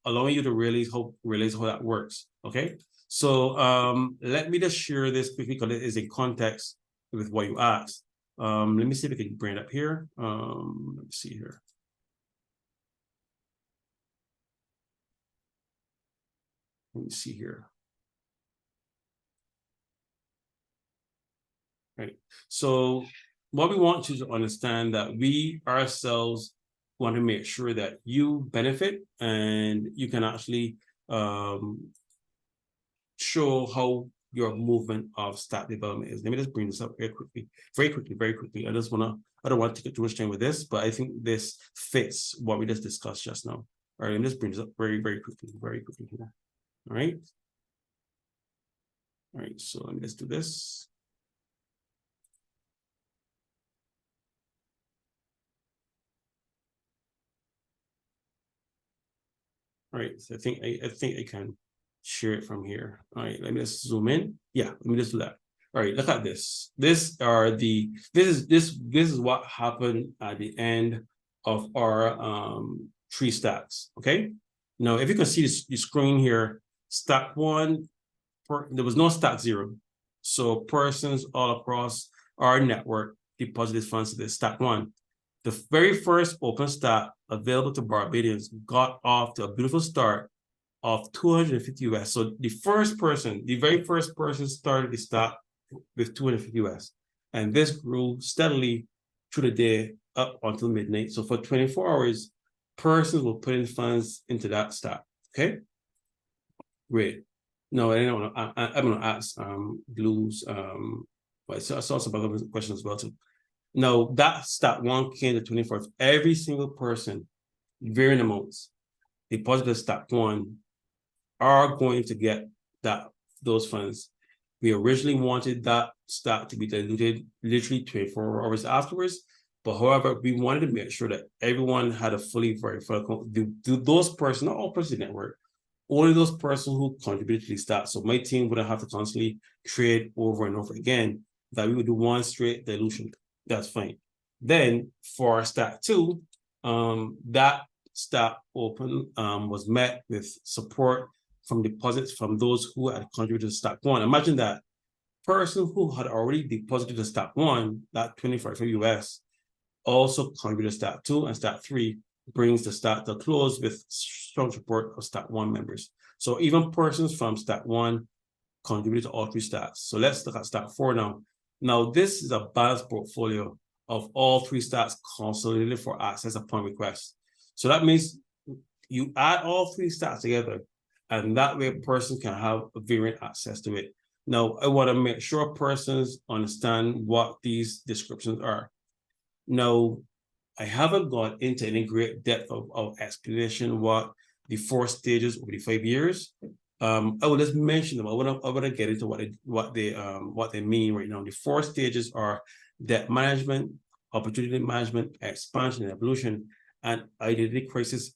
Speaker 1: allowing you to realize how that works. Okay. So let me just share this quickly because it is in context with what you asked. Let me see if we can bring it up here. Let me see here. Let me see here. Right. So what we want you to understand that we ourselves want to make sure that you benefit and you can actually show how your movement of stat development is. Let me just bring this up very quickly. I don't want to take too much time with this, but I think this fits what we just discussed just now. All right, let me just bring this up very quickly here. All right. All right, so let me just do this. All right, so I think I can share it from here. All right, let me just zoom in. Yeah, let me just do that. All right, look at this. This is what happened at the end of our tree stats. Okay. Now, if you can see the screen here, stat 1, there was no stat 0. So persons all across our network deposited funds to the stat 1. The very first open stat available to Barbadians got off to a beautiful start of 250 US. So the very first person started the stat with 250 US. And this grew steadily through the day up until midnight. So for 24 hours, persons will put in funds into that stat. Okay, great. No, I'm going to ask Blues. I saw some other questions as well too. Now that stat 1 came to 24th. Every single person, varying amounts, deposited stat 1 are going to get those funds. We originally wanted that stat to be diluted literally 24 hours afterwards. But however, we wanted to make sure that everyone had a fully verified account. Those persons, not all persons in the network, only those persons who contributed to the stat. So my team wouldn't have to constantly trade over and over again, that we would do one straight dilution. That's fine. Then for stat 2, that stat open was met with support from deposits from those who had contributed to stat 1. Imagine that person who had already deposited to stat 1, that 25 US, also contributed to stat 2, and stat 3 brings the stat to close with strong support of stat 1 members. So even persons from stat 1 contributed to all 3 stats. So let's look at stat 4 now. Now this is a balanced portfolio of all 3 stats consolidated for access upon request. So that means you add all 3 stats together, and that way a person can have a variant access to it. Now, I want to make sure persons understand what these descriptions are. Now, I haven't gone into any great depth of explanation what the 4 stages over the 5 years. I will just mention them. I want to get into what they mean right now. The 4 stages are debt management, opportunity management, expansion and evolution, and identity crisis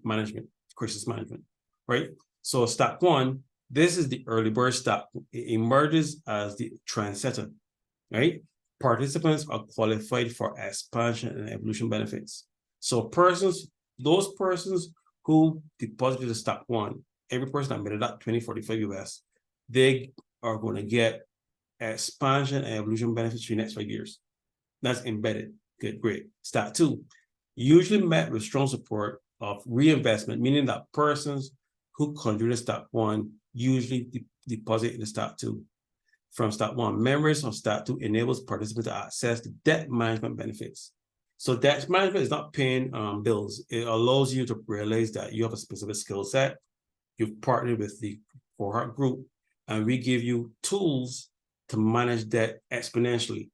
Speaker 1: management, right? So stat 1, this is the early bird stat. It emerges as the trendsetter, right? Participants are qualified for expansion and evolution benefits. So those persons who deposited the stat 1, every person that made that 2045 US, they are going to get expansion and evolution benefits for the next 5 years. That's embedded. Good, great. Stat 2, usually met with strong support of reinvestment, meaning that persons who contributed stat 1 usually deposit in the stat 2. From stat 1, members of stat 2 enables participants to access the debt management benefits. So debt management is not paying bills. It allows you to realize that you have a specific skill set. You've partnered with the cohort group, and we give you tools to manage debt exponentially.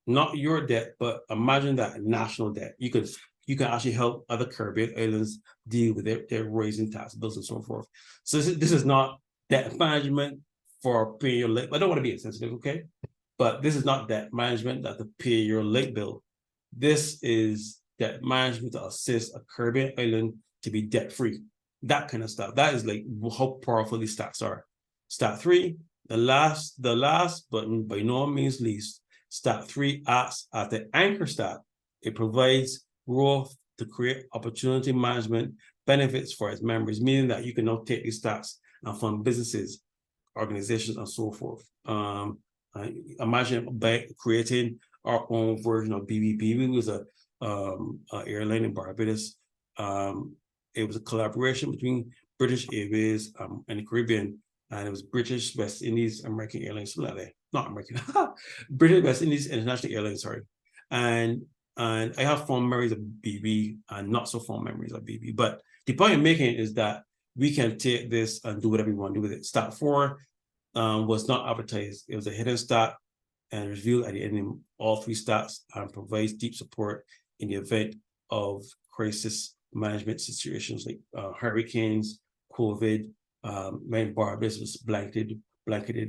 Speaker 1: Not your debt, but imagine that national debt. You can actually help other Caribbean islands deal with their raising tax bills and so forth. So this is not debt management for paying your late. I don't want to be insensitive, okay? But this is not debt management that to pay your late bill. This is debt management to assist a Caribbean island to be debt-free. That kind of stuff. That is like how powerful these stats are. Stat 3, the last, but by no means least, stat 3 acts as the anchor stat. It provides growth to create opportunity management benefits for its members, meaning that you can now take these stats and fund businesses, organizations, and so forth. Imagine by creating our own version of BBB. BBB was a airline in Barbados. It was a collaboration between British Airways and the Caribbean, and it was British West Indies American Airlines, not American, British West Indies International Airlines, sorry. And And I have fond memories of BB and not so fond memories of BB. But the point I'm making is that we can take this and do whatever we want to do with it. Stat 4 was not advertised. It was a hidden stat and revealed at the end of all 3 stats and provides deep support in the event of crisis management situations like hurricanes, COVID, when Barbados was blanketed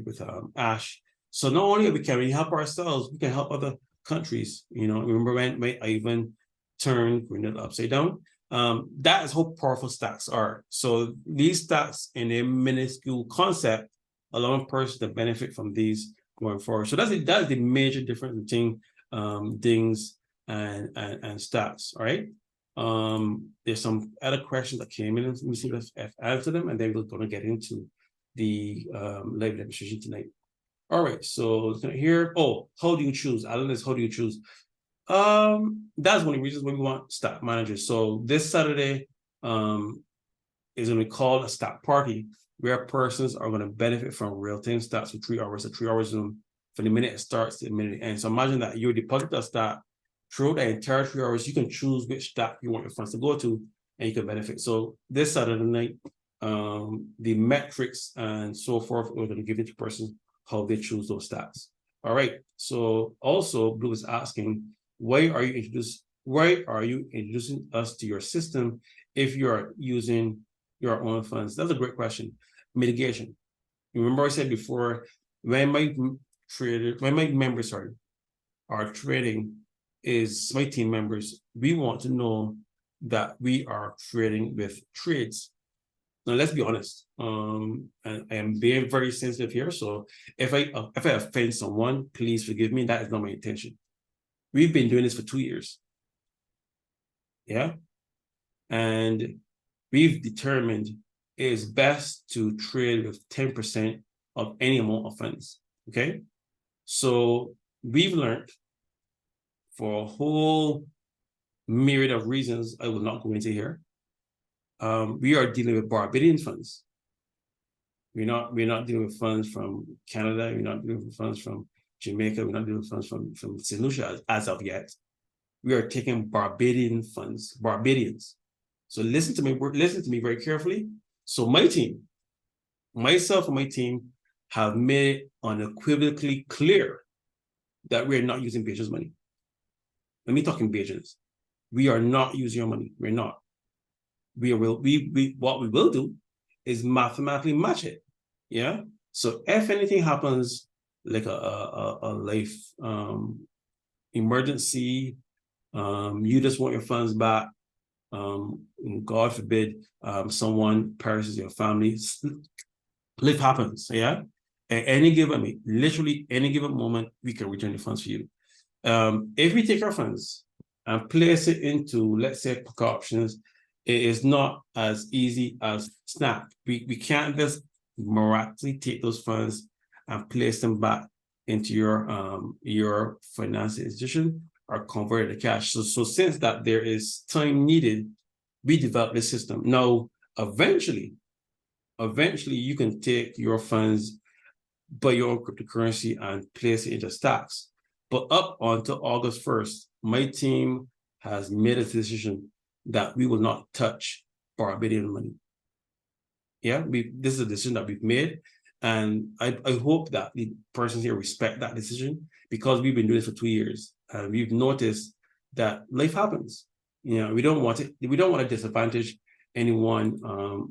Speaker 1: with ash. So not only can we help ourselves, we can help other countries. You know, remember when Ivan turned Grenada upside down? That is how powerful stats are. So these stats in a minuscule concept allow a person to benefit from these going forward. So that's the major difference between DINGs and stats. All right. There's some other questions that came in. Let me see if I've answered them, and then we're going to get into the live demonstration tonight. All right, so here, how do you choose? Alan is, how do you choose? That's one of the reasons why we want stat managers. So this Saturday is going to be called a stat party, where persons are going to benefit from real-time stats for 3 hours, a 3-hour Zoom from the minute it starts to the minute it ends. So imagine that you deposit a stat throughout the entire 3 hours. You can choose which stat you want your funds to go to, and you can benefit. So this Saturday night, the metrics and so forth, we're going to give it to persons how they choose those stats. All right. So also, Blue is asking, why are you introducing us to your system if you are using your own funds? That's a great question. Mitigation. Remember I said before, when my members are trading, is my team members, we want to know that we are trading with trades. Now, let's be honest. And I am being very sensitive here. So if I offend someone, please forgive me. That is not my intention. We've been doing this for 2 years. Yeah. And we've determined it is best to trade with 10% of any amount of funds. Okay. So we've learned, for a whole myriad of reasons I will not go into here, we are dealing with Barbadian funds. We're not dealing with funds from Canada. We're not dealing with funds from Jamaica. We're not dealing with funds from St. Lucia as of yet. We are taking Barbadian funds, Barbadians. So listen to me very carefully. So my team, myself and my team, have made it unequivocally clear that we're not using Bajans money. Let me talk in Bajans. We are not using your money. We're not. What we will do is mathematically match it. Yeah. So if anything happens, like a life emergency, you just want your funds back, God forbid, someone perishes in your family, life happens. Yeah. At any given, literally any given moment, we can return the funds for you. If we take our funds and place it into, let's say, pocket options, it is not as easy as Snap. We can't just miraculously take those funds and place them back into your financial institution or convert it to cash. So since that there is time needed, we developed this system. Now, eventually you can take your funds, buy your own cryptocurrency and place it into stocks. But up until August 1st, my team has made a decision that we will not touch Barbadian money. Yeah, this is a decision that we've made. And I hope that the persons here respect that decision, because we've been doing this for 2 years. And we've noticed that life happens. You know, we don't want to disadvantage anyone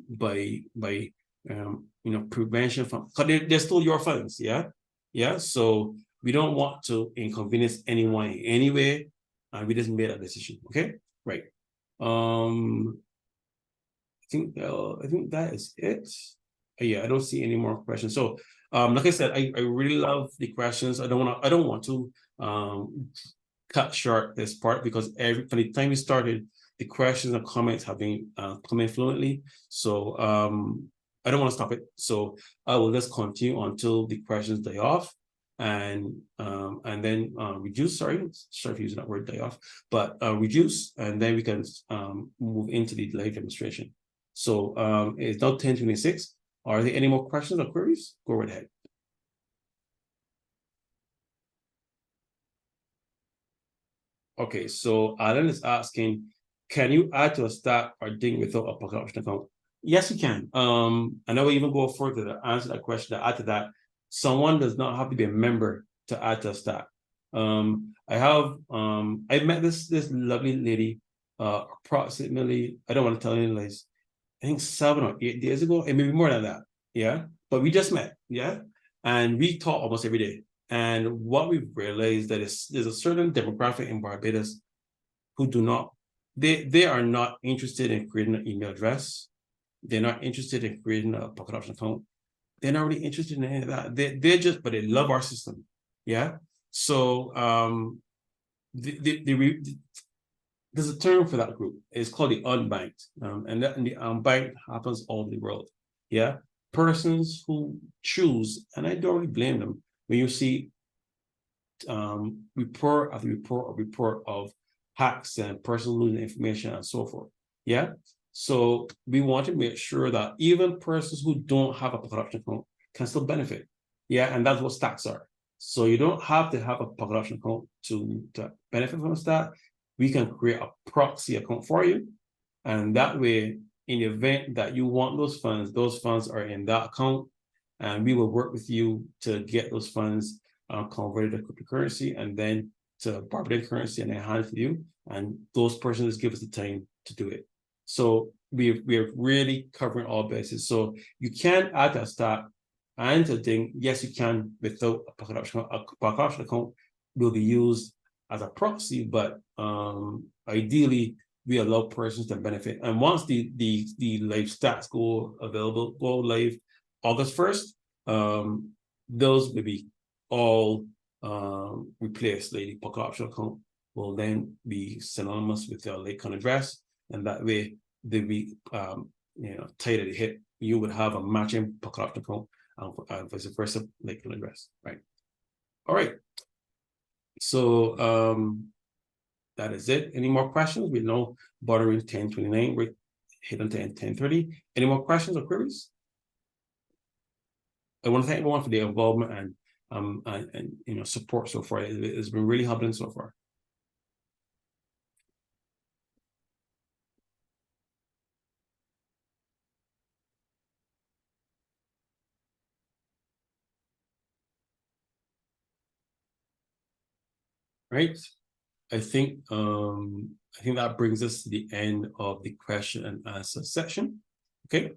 Speaker 1: by prevention from, because they're still your funds. Yeah. So we don't want to inconvenience anyone in any way. And we just made a decision. Okay, right. I think that is it. Yeah, I don't see any more questions. So, like I said, I really love the questions. I don't want to cut short this part, because from the time we started, the questions and comments have been coming fluently. So I don't want to stop it. So I will just continue until the questions die off, and then reduce. Sorry for using that word, die off, but reduce, and then we can move into the live demonstration. So it's now 10:26. Are there any more questions or queries? Go right ahead. Okay, so Alan is asking, can you add to a stack or ding without a pocket option account? Yes, you can. And I will even go further to answer that question. To add to that, someone does not have to be a member to add to a stack. I met this lovely lady approximately, I don't want to tell any lies, I think 7 or 8 days ago, and maybe more than that. Yeah, but we just met. Yeah, and we talk almost every day. And what we've realized that there's a certain demographic in Barbados who do not, they are not interested in creating an email address. They're not interested in creating a pocket option account. They're not really interested in any of that. They're just, but they love our system. Yeah. So there's a term for that group. It's called the unbanked. And the unbanked happens all over the world. Yeah. Persons who choose, and I don't really blame them, when you see report after report of hacks and personal losing information and so forth. Yeah. So we want to make sure that even persons who don't have a pocket option account can still benefit. Yeah. And that's what stacks are. So you don't have to have a pocket option account to benefit from a stack. We can create a proxy account for you. And that way, in the event that you want those funds are in that account. And we will work with you to get those funds converted to cryptocurrency and then to Barbadian currency and then hand it to you. And those persons give us the time to do it. So we're really covering all bases. So you can add that stack and a thing. Yes, you can without a pocket option. A pocket option account will be used as a proxy, but ideally we allow persons to benefit. And once the live stacks go live August 1st, those will be all replaced. The pocket option account will then be synonymous with your Lakecoin address, and that way they'll be tight at the hip. You would have a matching pocket option account and vice versa Lakecoin address, right? All right. So that is it. Any more questions? We know bordering 1029. We're hitting 1030. Any more questions or queries? I want to thank everyone for their involvement and support so far. It's been really humbling so far. Right. I think that brings us to the end of the question and answer section. Okay.